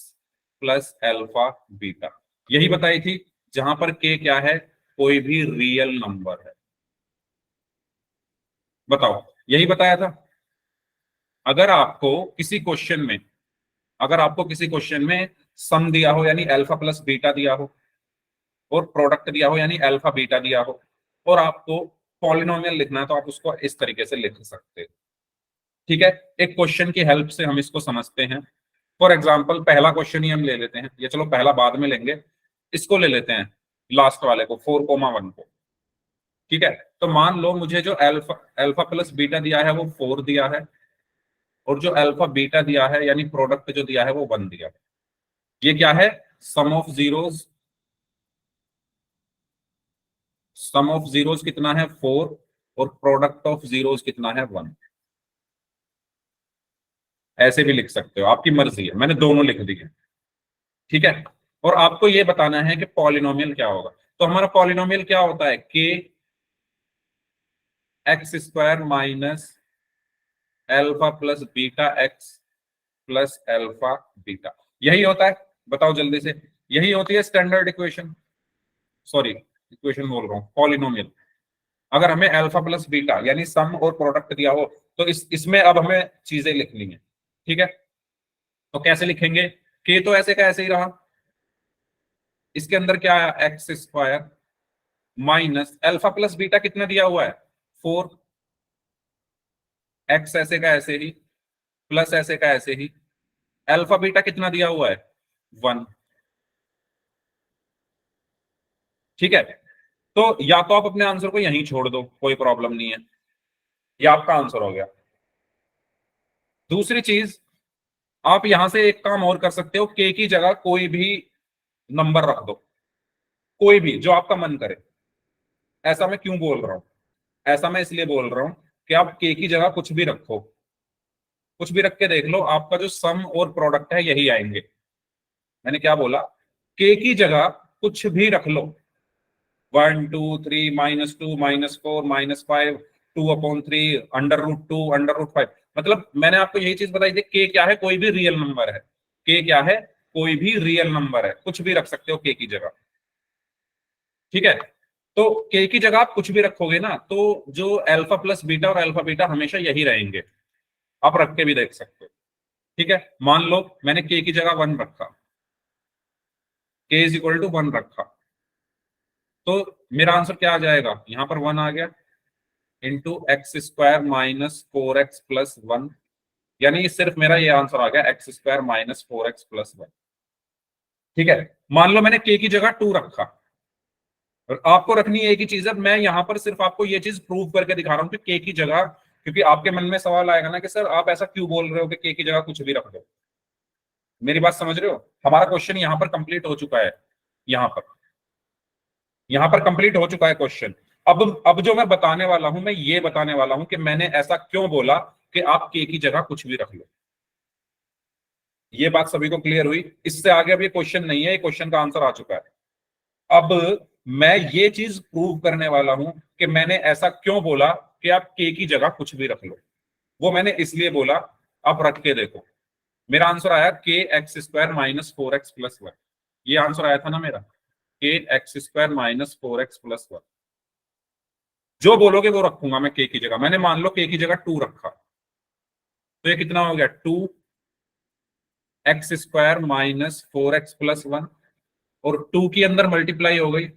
plus alpha beta, यही बताई थी, जहां पर के क्या है, कोई भी रियल नंबर है। बताओ, यही बताया था। अगर आपको किसी क्वेश्चन में, अगर आपको किसी क्वेश्चन में सम दिया हो यानी अल्फा प्लस बीटा दिया हो, और प्रोडक्ट दिया हो यानी अल्फा बीटा दिया हो, और आपको पॉलिनोमियल लिखना है, तो आप उसको इस तरीके से लिख सकते हैं। ठीक है, एक क्वेश्चन की हेल्प से हम इसको समझते हैं। फॉर एग्जाम्पल पहला क्वेश्चन ही हम ले लेते हैं, ये चलो पहला बाद में लेंगे, इसको ले लेते हैं, लास्ट वाले को 4,1 को। ठीक है, तो मान लो मुझे जो अल्फा अल्फा प्लस बीटा दिया है वो 4 दिया है, और जो अल्फा बीटा दिया है यानी प्रोडक्ट जो दिया है वो 1 दिया है। ये क्या है, sum of zeros, sum of zeros कितना है 4, और प्रोडक्ट ऑफ जीरोस कितना है 1। ऐसे भी लिख सकते हो, आपकी मर्जी है, मैंने दोनों लिख दिए। ठीक है, और आपको ये बताना है कि पॉलिनोमियल क्या होगा। तो हमारा पॉलिनोमियल क्या होता है, के x square minus alpha plus beta x plus alpha beta, यही होता है। बताओ जल्दी से, यही होती है स्टैंडर्ड इक्वेशन, सॉरी इक्वेशन बोल रहा हूं, पॉलिनोमियल। अगर हमें अल्फा प्लस बीटा यानी सम और प्रोडक्ट दिया हो, तो इसमें अब हमें चीजें लिखनी है। ठीक है, तो कैसे लिखेंगे, के तो ऐसे का ऐसे ही रहा, इसके अंदर क्या आया, x square minus alpha plus beta कितना दिया हुआ है 4, एक्स ऐसे का ऐसे ही प्लस ऐसे का ऐसे ही, अल्फा बीटा कितना दिया हुआ है 1। ठीक है, तो या तो आप अपने आंसर को यहीं छोड़ दो, कोई प्रॉब्लम नहीं है, ये आपका आंसर हो गया। दूसरी चीज, आप यहां से एक काम और कर सकते हो, के की जगह कोई भी नंबर रख दो, कोई भी जो आपका मन करे। ऐसा मैं क्यों बोल रहा हूं, ऐसा मैं इसलिए बोल रहा हूं कि आप के की जगह कुछ भी रखो, कुछ भी रख के देख लो, आपका जो सम और प्रोडक्ट है यही आएंगे। मैंने क्या बोला, के की जगह कुछ भी रख लो, 1 2 3 -2 -4 -5 2/3 √2 √5, मतलब मैंने आपको यही चीज बताई थी, के क्या है, कोई भी रियल नंबर है। के क्या है, कोई भी रियल नंबर है, कुछ भी रख सकते हो के की जगह। ठीक है, तो के की जगह आप कुछ भी रखोगे ना, तो जो अल्फा प्लस बीटा और अल्फा बीटा हमेशा यही रहेंगे, आप रख के भी देख सकते हो। ठीक है, मान लो मैंने के की जगह 1 रखा, के इज इक्वल टू 1 रखा, तो मेरा आंसर क्या आ जाएगा, यहां पर 1 आ गया, into x square minus 4x plus 1, यानी सिर्फ मेरा ये आंसर आ गया x square minus 4x plus 1। ठीक है, मान लो मैंने के की जगह 2 रखा, और आपको रखनी एक ही चीज है, मैं यहां पर सिर्फ आपको ये चीज प्रूव करके दिखा रहा हूं कि के की जगह, क्योंकि आपके मन में सवाल आएगा ना कि सर आप ऐसा क्यों बोल रहे हो कि के की जगह कुछ भी रख दो। मेरी बात समझ रहे हो, हमारा क्वेश्चन यहां पर कंप्लीट हो चुका है, यहां पर कंप्लीट हो चुका है क्वेश्चन। अब जो मैं बताने वाला हूं, मैं ये बताने वाला हूं कि मैंने ऐसा क्यों बोला कि आप के की जगह कुछ भी रख लो। ये बात सभी को क्लियर हुई, इससे आगे अब ये क्वेश्चन नहीं है, ये क्वेश्चन का आंसर आ चुका है। अब मैं ये चीज प्रूव करने वाला हूं कि मैंने ऐसा क्यों बोला कि आप के की जगह कुछ भी रख लो, वो मैंने इसलिए बोला, आप रख के देखो। मेरा आंसर आया के x square minus 4x plus 1, ये आंसर आया था ना मेरा, के x square minus 4x plus 1। जो बोलोगे वो रखूंगा मैं के की जगह। मैंने मान लो के की जगह 2 रखा, तो ये कितना हो गया, 2x square minus 4x plus 1, और 2 की अंदर मल्टीप्लाई हो गई,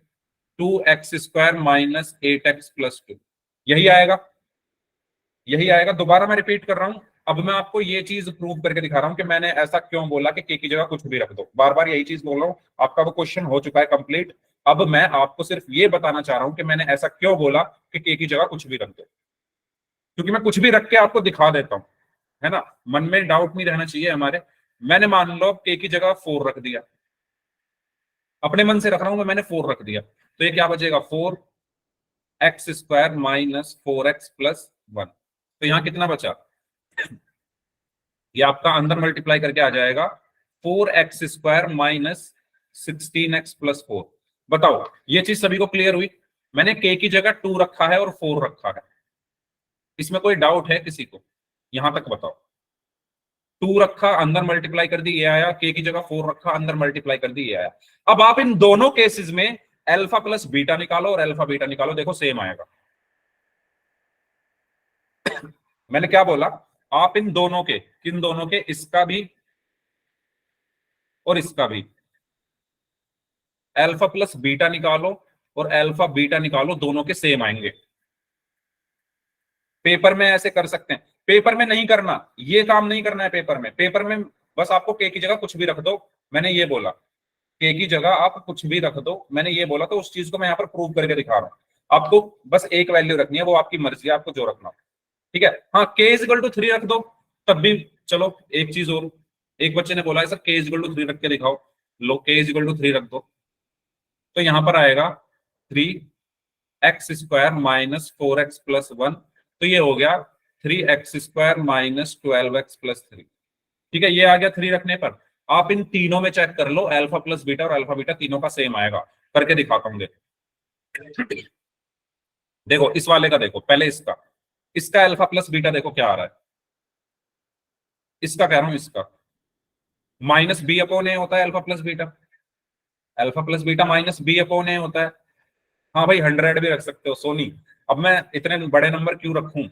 2x square minus 8x plus 2, यही आएगा, यही आएगा। दोबारा मैं रिपीट कर रहा हूं, अब मैं आपको ये चीज प्रूव करके दिखा रहा हूं कि मैंने ऐसा क्यों बोला कि के की जगह कुछ भी रख दो। बार बार यही चीज बोल रहा हूं, आपका वो क्वेश्चन हो चुका है कंप्लीट। अब मैं आपको सिर्फ ये बताना चाह रहा हूं कि मैंने ऐसा क्यों बोला कि के की जगह कुछ भी रख दो, क्योंकि मैं कुछ भी रख के आपको दिखा देता हूं, है ना। मन में डाउट नहीं रहना चाहिए हमारे। मैंने मान लो के की जगह 4 रख दिया, अपने मन से रख रहा हूं मैंने 4 रख दिया, तो ये क्या बचेगा 4x² माइनस 4x प्लस 1। तो यहां कितना बचा, ये आपका अंदर मल्टीप्लाई करके आ जाएगा 4x² माइनस 16x प्लस 4। बताओ ये चीज सभी को क्लियर हुई। मैंने के की जगह 2 रखा है और 4 रखा है, इसमें कोई डाउट है किसी को? यहां तक बताओ। 2 रखा अंदर मल्टीप्लाई कर दी ये आया, के की जगह 4 रखा अंदर मल्टीप्लाई कर दी ये आया। अब आप इन दोनों केसेस में अल्फा प्लस बीटा निकालो और अल्फा बीटा निकालो, देखो सेम आएगा। मैंने क्या बोला, आप इन दोनों के, किन दोनों के, इसका भी और इसका भी अल्फा प्लस बीटा निकालो और अल्फा बीटा निकालो, दोनों के सेम आएंगे। पेपर में ऐसे कर सकते हैं, पेपर में नहीं करना, ये काम नहीं करना है पेपर में। पेपर में बस आपको के की जगह कुछ भी रख दो, मैंने ये बोला के की जगह आप कुछ भी रख दो, मैंने ये बोला, तो उस चीज को मैं यहाँ पर प्रूव करके दिखा रहा हूं। आपको बस एक वैल्यू रखनी है, वो आपकी मर्जी है, आपको जो रखना हो, ठीक है। हाँ k = 3 रख दो तब भी चलो। एक चीज और, एक बच्चे ने बोला है सर k = 3 रख के दिखाओ, लो k = 3 रख दो, तो यहां पर आएगा 3x² माइनस 4x प्लस 1, तो ये हो गया 3x² माइनस 12x प्लस 3। ठीक है, ये आ गया 3 रखने पर। आप इन तीनों में चेक कर लो, अल्फा प्लस बीटा और अल्फा बीटा तीनों का सेम आएगा। करके दिखाता हूं, देखो इस वाले का, देखो पहले इसका अल्फा प्लस बीटा देखो क्या आ रहा है, इसका कह रहा हूं, इसका माइनस बी अपॉन ए होता है alpha plus beta, alpha plus beta minus B upon A होता है। हाँ भाई 100 भी रख सकते हो सोनी। अब मैं इतने बड़े नंबर क्यों रखूं,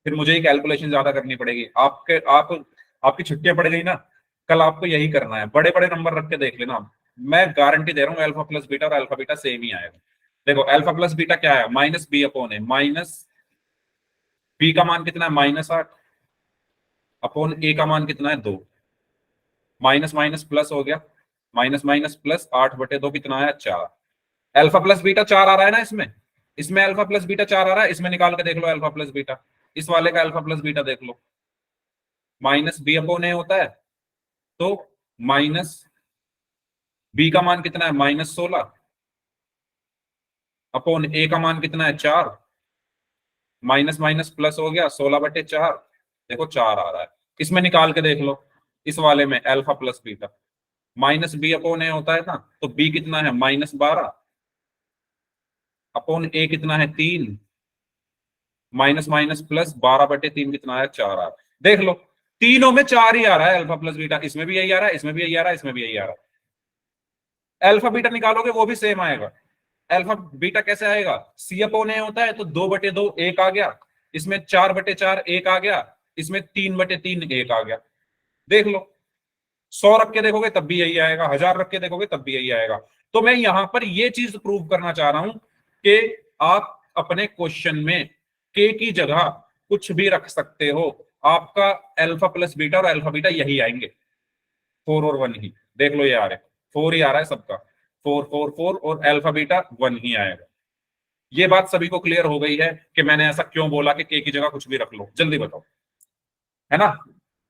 फिर मुझे ही कैलकुलेशन ज्यादा करनी पड़ेगी। आपकी छुट्टियां पड़ गई ना, कल आपको यही करना है, बड़े बड़े नंबर रख के देख लेना। मैं गारंटी दे रहा हूँ अल्फा प्लस बीटा और अल्फा बीटा सेम ही आएगा। देखो अल्फा प्लस बीटा क्या है, माइनस बी अपॉन ए, माइनस बी का मान कितना है -8 अपॉन ए का मान कितना है 2, माइनस माइनस प्लस हो गया, माइनस माइनस प्लस 8/2 कितना आया 4। अल्फा प्लस बीटा 4 आ रहा है ना इसमें, इसमें अल्फा प्लस बीटा 4 आ रहा है, इसमें निकाल के देख लो अल्फा प्लस बीटा, इस वाले का अल्फा प्लस बीटा देख लो, माइनस बी अपॉन ए होता है, तो माइनस बी का मान कितना है -16 अपॉन ए का मान कितना है 4, माइनस माइनस प्लस हो गया 16/4, देखो 4 आ रहा है। इसमें निकाल के देख लो, इस वाले में alpha plus beta, minus B upon A होता है ना, तो बी कितना है -12 अपॉन ए कितना है 3, माइनस माइनस प्लस 12/3 कितना है 4 आ रहा है। देख लो तीनों में 4 ही आ रहा है अल्फा प्लस बीटा, इसमें भी यही आ रहा है, इसमें भी यही आ रहा है, इसमें भी यही आ रहा है। अल्फा बीटा निकालोगे वो भी सेम आएगा। अल्फा बीटा कैसे आएगा, सी अपॉन ए होता है तो 2/2 1 आ गया, इसमें 4/4 1 आ गया, इसमें 3/3 1 आ गया। देख लो 100 रख के देखोगे तब भी यही आएगा, 1000 रख के देखोगे तब भी यही आएगा। तो मैं यहां पर ये चीज प्रूव करना चाह रहा हूं कि आप अपने क्वेश्चन में के की जगह कुछ भी रख सकते हो, आपका अल्फा प्लस बीटा और अल्फा बीटा यही आएंगे, 4 और 1 ही। देख लो ये आ रहे 4 ही आ रहा है सबका, 4 4 4 और अल्फा बीटा 1 ही आएगा। ये बात सभी को क्लियर हो गई है कि मैंने ऐसा क्यों बोला कि के की जगह कुछ भी रख लो, जल्दी बताओ, है ना।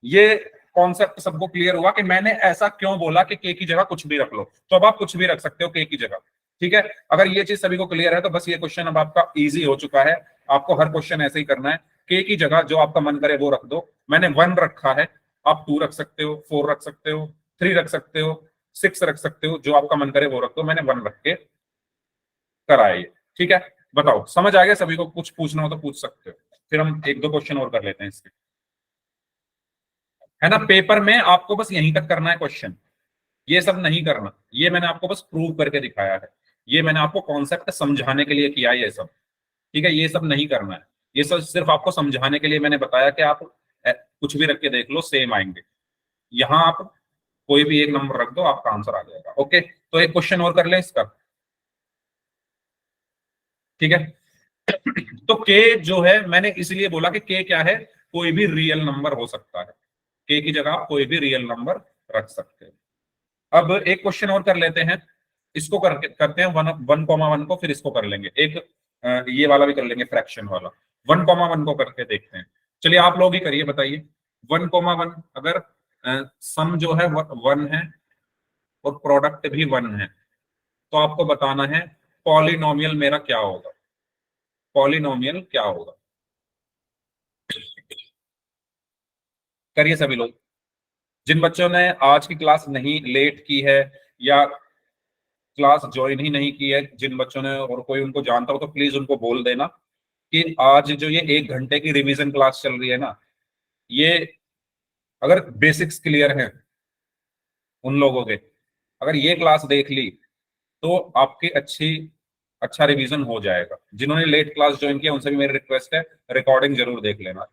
ये कॉन्सेप्ट सबको क्लियर हुआ कि मैंने ऐसा क्यों बोला कि के की जगह कुछ भी रख लो, तो अब आप कुछ भी रख सकते हो के की जगह, ठीक है। अगर ये चीज सभी को क्लियर है तो बस ये क्वेश्चन अब आपका इजी हो चुका है। आपको हर क्वेश्चन ऐसे ही करना है, के की जगह जो आपका मन करे वो रख दो। मैंने 1 रखा है, आप 2 रख सकते हो, 4 रख सकते हो, 3 रख सकते हो, 6 रख सकते हो, जो आपका मन करे वो रख दो। मैंने 1 रख के कराया, ठीक है। बताओ समझ आ गया सभी को, कुछ पूछना हो तो पूछ सकते हो, फिर हम 1-2 क्वेश्चन और कर लेते हैं इसके, है ना। पेपर में आपको बस यहीं तक करना है क्वेश्चन, ये सब नहीं करना, ये मैंने आपको बस प्रूव करके दिखाया है, ये मैंने आपको कॉन्सेप्ट समझाने के लिए किया है ये सब, ठीक है। ये सब नहीं करना है, ये सब सिर्फ आपको समझाने के लिए मैंने बताया कि आप कुछ भी रख के देख लो सेम आएंगे। यहां आप कोई भी एक नंबर रख दो, आपका आंसर आ जाएगा। ओके, तो एक क्वेश्चन और कर लें इसका, ठीक है। तो के जो है मैंने इसलिए बोला कि के क्या है, कोई भी रियल नंबर हो सकता है, के की जगह आप कोई भी रियल नंबर रख सकते हैं। अब एक क्वेश्चन और कर लेते हैं, इसको करते हैं 1,1 को, फिर इसको कर लेंगे एक ये वाला भी कर लेंगे, फ्रैक्शन वाला। 1,1 को करके देखते हैं। चलिए आप लोग ही करिए, बताइए 1,1 अगर सम जो है 1 है और प्रोडक्ट भी 1 है, तो आपको बताना है पॉलिनोमियल मेरा क्या होगा। पॉलिनोमियल क्या होगा, करिए सभी लोग। जिन बच्चों ने आज की क्लास नहीं लेट की है या क्लास ज्वाइन ही नहीं की है, जिन बच्चों ने, और कोई उनको जानता हो तो प्लीज उनको बोल देना कि आज जो ये 1 घंटे की रिवीजन क्लास चल रही है ना, ये अगर बेसिक्स क्लियर हैं उन लोगों के, अगर ये क्लास देख ली तो आपकी अच्छा रिवीजन हो जाएगा। जिन्होंने लेट क्लास ज्वाइन किया उनसे भी मेरी रिक्वेस्ट है, रिकॉर्डिंग जरूर देख लेना,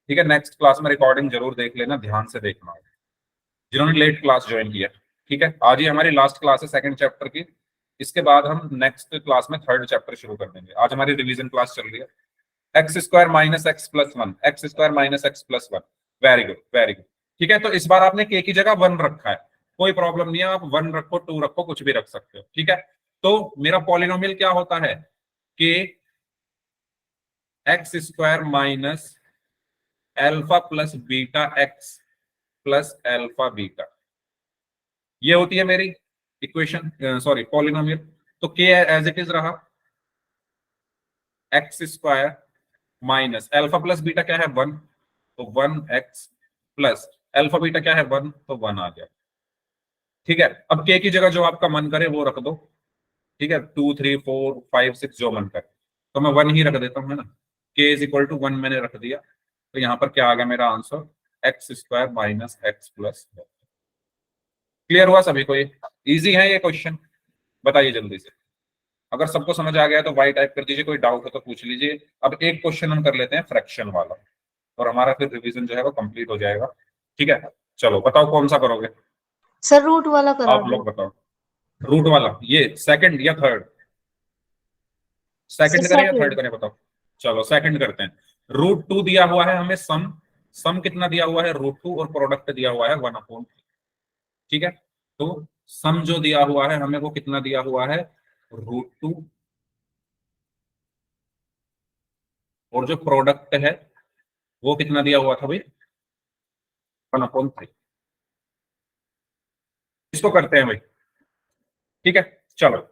ठीक है। नेक्स्ट क्लास में रिकॉर्डिंग जरूर देख लेना, ध्यान से देखना जिन्होंने लेट क्लास ज्वाइन किया, ठीक है। आज ही हमारी लास्ट क्लास है 2nd चैप्टर की, इसके बाद हम नेक्स्ट क्लास में 3rd चैप्टर शुरू कर देंगे। आज हमारी रिवीजन क्लास चल रही है x² - x + 1, x² - x + 1। Very good, very good, ठीक है। तो इस बार आपने k की जगह 1 रखा है, कोई प्रॉब्लम नहीं है, आप 1 रखो, 2 रखो, कुछ भी रख सकते हो, ठीक है। तो मेरा पॉलिनोमियल क्या होता है कि x² - alpha + beta x + alpha beta, ये होती है मेरी इक्वेशन, सॉरी पॉलिनोमियल। तो k एज इट इज रहा, x² - अल्फा + बीटा क्या है 1, तो 1x + अल्फा बीटा क्या है 1, तो 1 आ गया, ठीक है। अब k की जगह जो आपका मन करे वो रख दो, ठीक है। 2, 3, 4, 5, 6 जो मन करे, तो मैं 1 ही रख देता हूँ, है ना। k = 1 मैंने रख दिया, तो यहाँ पर क्या आ गया मेरा आंसर, x² - x + 1। क्लियर हुआ सभी को? ये इजी है ये क्वेश्चन, बताइए जल्दी से। अगर सबको समझ आ गया तो वाई टाइप कर दीजिए, कोई डाउट हो तो पूछ लीजिए। अब एक क्वेश्चन हम कर लेते हैं फ्रैक्शन वाला, और हमारा फिर रिवीजन जो है वो कंप्लीट हो जाएगा, ठीक है। चलो बताओ कौन सा करोगे? सर रूट वाला करा आप लोग बताओ। रूट वाला, ये 2nd या 3rd? 2nd करें या 3rd करें, बताओ। चलो 2nd करते हैं। √2 दिया हुआ है हमें, सम कितना दिया हुआ है √2, और प्रोडक्ट दिया हुआ है 1/3, ठीक है। तो सम जो दिया हुआ है हमें वो कितना दिया हुआ है √2, और जो प्रोडक्ट है वो कितना दिया हुआ था भाई 1/3। इसको करते हैं भाई, ठीक है। चलो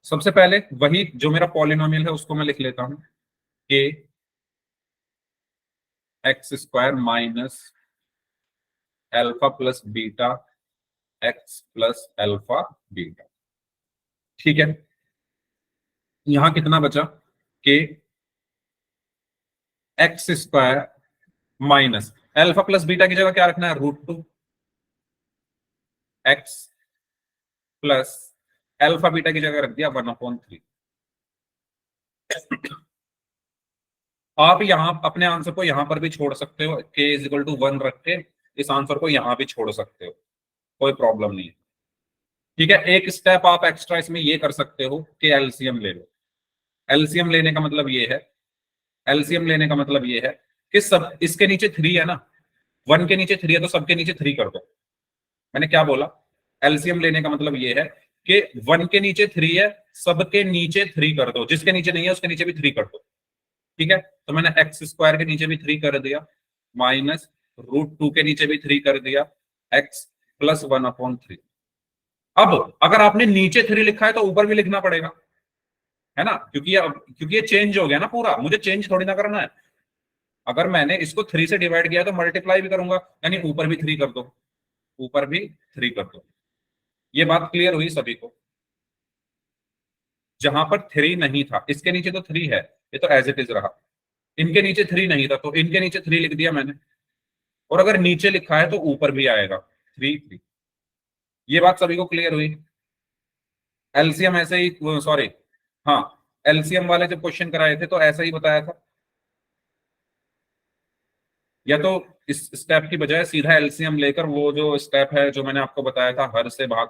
सबसे पहले वही जो मेरा पॉलिनोमियल है उसको मैं लिख लेता हूं कि x² - alpha + beta x + alpha beta, ठीक है। यहां कितना बचा कि x² - अल्फा + बीटा की जगह क्या रखना है √2, x + अल्फा बीटा की जगह रख दिया 1/3। आप यहां अपने आंसर को यहां पर भी छोड़ सकते हो, k = 1 रख के इस आंसर को यहां भी छोड़ सकते हो, कोई प्रॉब्लम नहीं है, ठीक है। एक स्टेप आप एक्स्ट्रा इसमें ये कर सकते हो कि एलसीएम ले लो। एलसीएम लेने का मतलब ये है, एलसीएम लेने का मतलब ये है कि सब इसके नीचे 3 है ना, 1 के नीचे 3 है तो सबके नीचे 3 कर दो। मैंने क्या बोला? एलसीएम लेने का मतलब ये है कि 1 के नीचे 3 है, सबके नीचे 3 कर दो, जिसके नीचे नहीं है उसके नीचे भी 3 कर दो, ठीक है। तो मैंने x² के नीचे भी 3 कर दिया, माइनस √2 के नीचे भी 3 कर दिया, x + 1/3। अब अगर आपने नीचे 3 लिखा है तो ऊपर भी लिखना पड़ेगा, है ना, क्योंकि ये चेंज हो गया ना पूरा, मुझे चेंज थोड़ी ना करना है। अगर मैंने इसको 3 से डिवाइड किया तो मल्टीप्लाई भी करूंगा, यानी ऊपर भी 3 कर दो, ऊपर भी 3 कर दो। ये बात क्लियर हुई सभी को? जहां पर 3 नहीं था, इसके नीचे तो 3 है, ये तो एज इट इज रहा। इनके नीचे 3 नहीं था तो इनके नीचे 3 लिख दिया मैंने, और अगर नीचे लिखा है तो ऊपर भी आएगा 3 3। ये बात सभी को क्लियर हुई? एलसीएम ऐसे ही, सॉरी हाँ, एलसीएम वाले जब क्वेश्चन कराए थे तो ऐसा ही बताया था, या तो इस स्टेप की बजाय सीधा एलसीएम लेकर वो जो स्टेप है जो मैंने आपको बताया था, हर से भाग,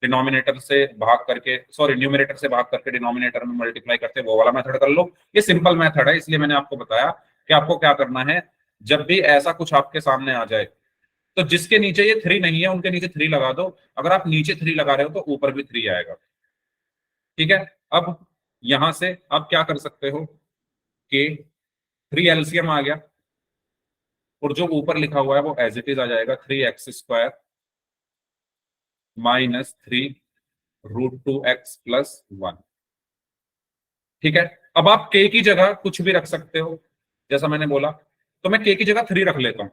डिनोमिनेटर से भाग करके, सॉरी न्यूमरेटर से भाग करके डिनोमिनेटर में मल्टीप्लाई करते, वो वाला मेथड कर लो। ये सिंपल मेथड है, इसलिए मैंने आपको बताया कि आपको क्या करना है, जब भी ऐसा कुछ आपके सामने आ जाए तो जिसके नीचे ये 3 नहीं है उनके नीचे 3 लगा दो। अगर आप नीचे 3 लगा रहे हो तो ऊपर भी 3 आएगा। ठीक है, अब यहां से आप क्या कर सकते हो कि 3 एलसीएम आ गया और जो ऊपर लिखा हुआ है वो एज इट इज आ जाएगा, 3x² माइनस 3√2x+1। ठीक है, अब आप k की जगह कुछ भी रख सकते हो, जैसा मैंने बोला। तो मैं k की जगह 3 रख लेता हूं।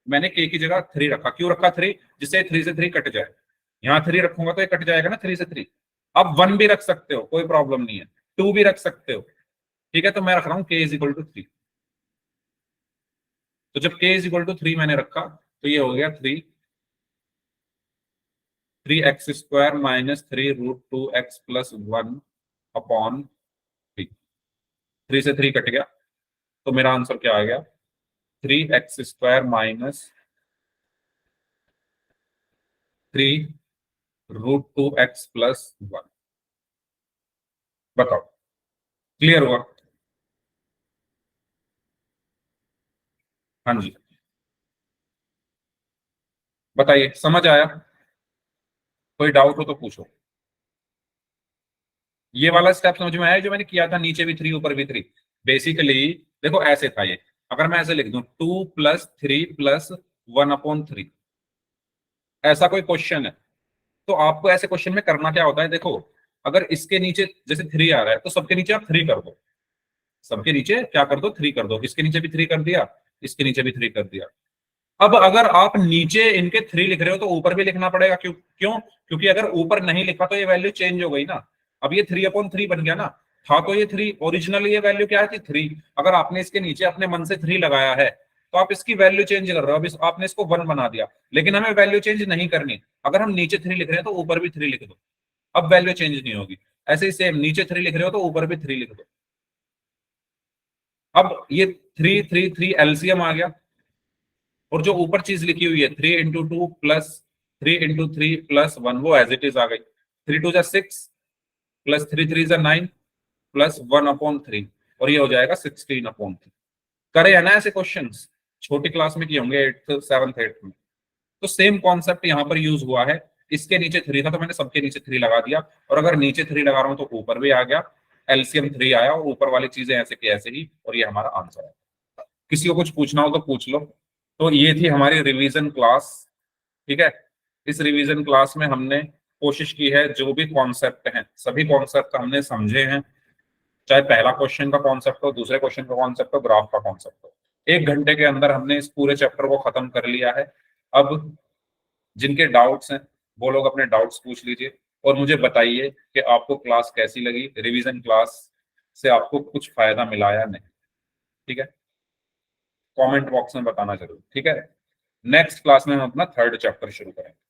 मैंने k की जगह 3 रखा। क्यों रखा 3? जिससे 3 से 3 कट जाए। यहां 3 रखूंगा तो ये कट जाएगा ना 3 से 3। अब 1 भी रख सकते हो, कोई प्रॉब्लम नहीं है, 2 भी रख सकते हो। ठीक है, तो मैं रख रहा हूं k = 3। तो जब k = 3 मैंने रखा तो ये हो गया 3x² माइनस 3√2x+1 अपॉन 3। 3 से 3 कट गया तो मेरा आंसर क्या आ गया, 3x² माइनस 3√2x+1। बताओ, क्लियर हुआ? हाँ जी, बताइए, समझ आया? कोई डाउट हो तो पूछो। ये वाला स्टेप समझ में आया जो मैंने किया था, नीचे भी 3 ऊपर भी 3? बेसिकली देखो ऐसे था ये, अगर मैं ऐसे लिख दूं 2 + 3 + 1/3, ऐसा कोई क्वेश्चन है तो आपको ऐसे क्वेश्चन में करना क्या होता है, देखो अगर इसके नीचे जैसे 3 आ रहा है तो सबके नीचे आप 3 कर दो। सबके नीचे क्या कर दो, 3 कर दो। इसके नीचे भी 3 कर दिया, इसके नीचे भी 3 कर दिया। अब अगर आप नीचे इनके 3 लिख रहे हो तो ऊपर भी लिखना पड़ेगा। क्यों? क्योंकि अगर ऊपर नहीं लिखा तो ये वैल्यू चेंज हो गई ना। अब ये 3/3 बन गया ना। था तो ये 3, ओरिजिनल ये वैल्यू क्या थी 3। अगर आपने इसके नीचे अपने मन से 3 लगाया है तो आप इसकी वैल्यू चेंज कर रहे हो। अब आपने इसको 1 बना दिया, लेकिन हमें वैल्यू चेंज नहीं करनी। अगर हम नीचे 3 लिख रहे हैं तो ऊपर भी 3 लिख दो, अब वैल्यू चेंज नहीं होगी। ऐसे ही सेम, नीचे 3 लिख रहे हो तो ऊपर भी 3 लिख दो। अब ये 3 3 3 एलसीएम आ गया, और जो ऊपर चीज लिखी हुई है 3 × 2 + 3 × 3 + 1 वो एज इट इज आ गई। 3 2 6 + 3 3 9 + 1/3, और ये हो जाएगा 16/3। करे है ना ऐसे क्वेश्चंस, छोटी क्लास में किए होंगे 8th 7th 8th में। तो सेम कॉन्सेप्ट यहाँ पर यूज हुआ है। इसके नीचे 3 था तो मैंने सबके नीचे 3 लगा दिया, और अगर नीचे 3 लगा रहा हूं तो ऊपर भी आ गया, एलसीएम 3 आया, और ऊपर वाली चीजें ऐसे की ऐसे ही, और ये हमारा आंसर है। किसी को कुछ पूछना हो तो पूछ लो। तो ये थी हमारी रिवीजन क्लास। ठीक है, इस रिवीजन क्लास में हमने कोशिश की है जो भी कॉन्सेप्ट हैं सभी कॉन्सेप्ट हमने समझे हैं, चाहे पहला क्वेश्चन का कॉन्सेप्ट हो, दूसरे क्वेश्चन का कॉन्सेप्ट हो, ग्राफ का कॉन्सेप्ट हो। 1 घंटे के अंदर हमने इस पूरे चैप्टर को खत्म कर लिया है। अब जिनके डाउट्स हैं वो लोग अपने डाउट्स पूछ लीजिए, और मुझे बताइए कि आपको क्लास कैसी लगी, रिवीजन क्लास से आपको कुछ फायदा मिला या नहीं। ठीक है, कमेंट बॉक्स में बताना जरूर। ठीक है, नेक्स्ट क्लास में हम अपना 3rd चैप्टर शुरू करेंगे।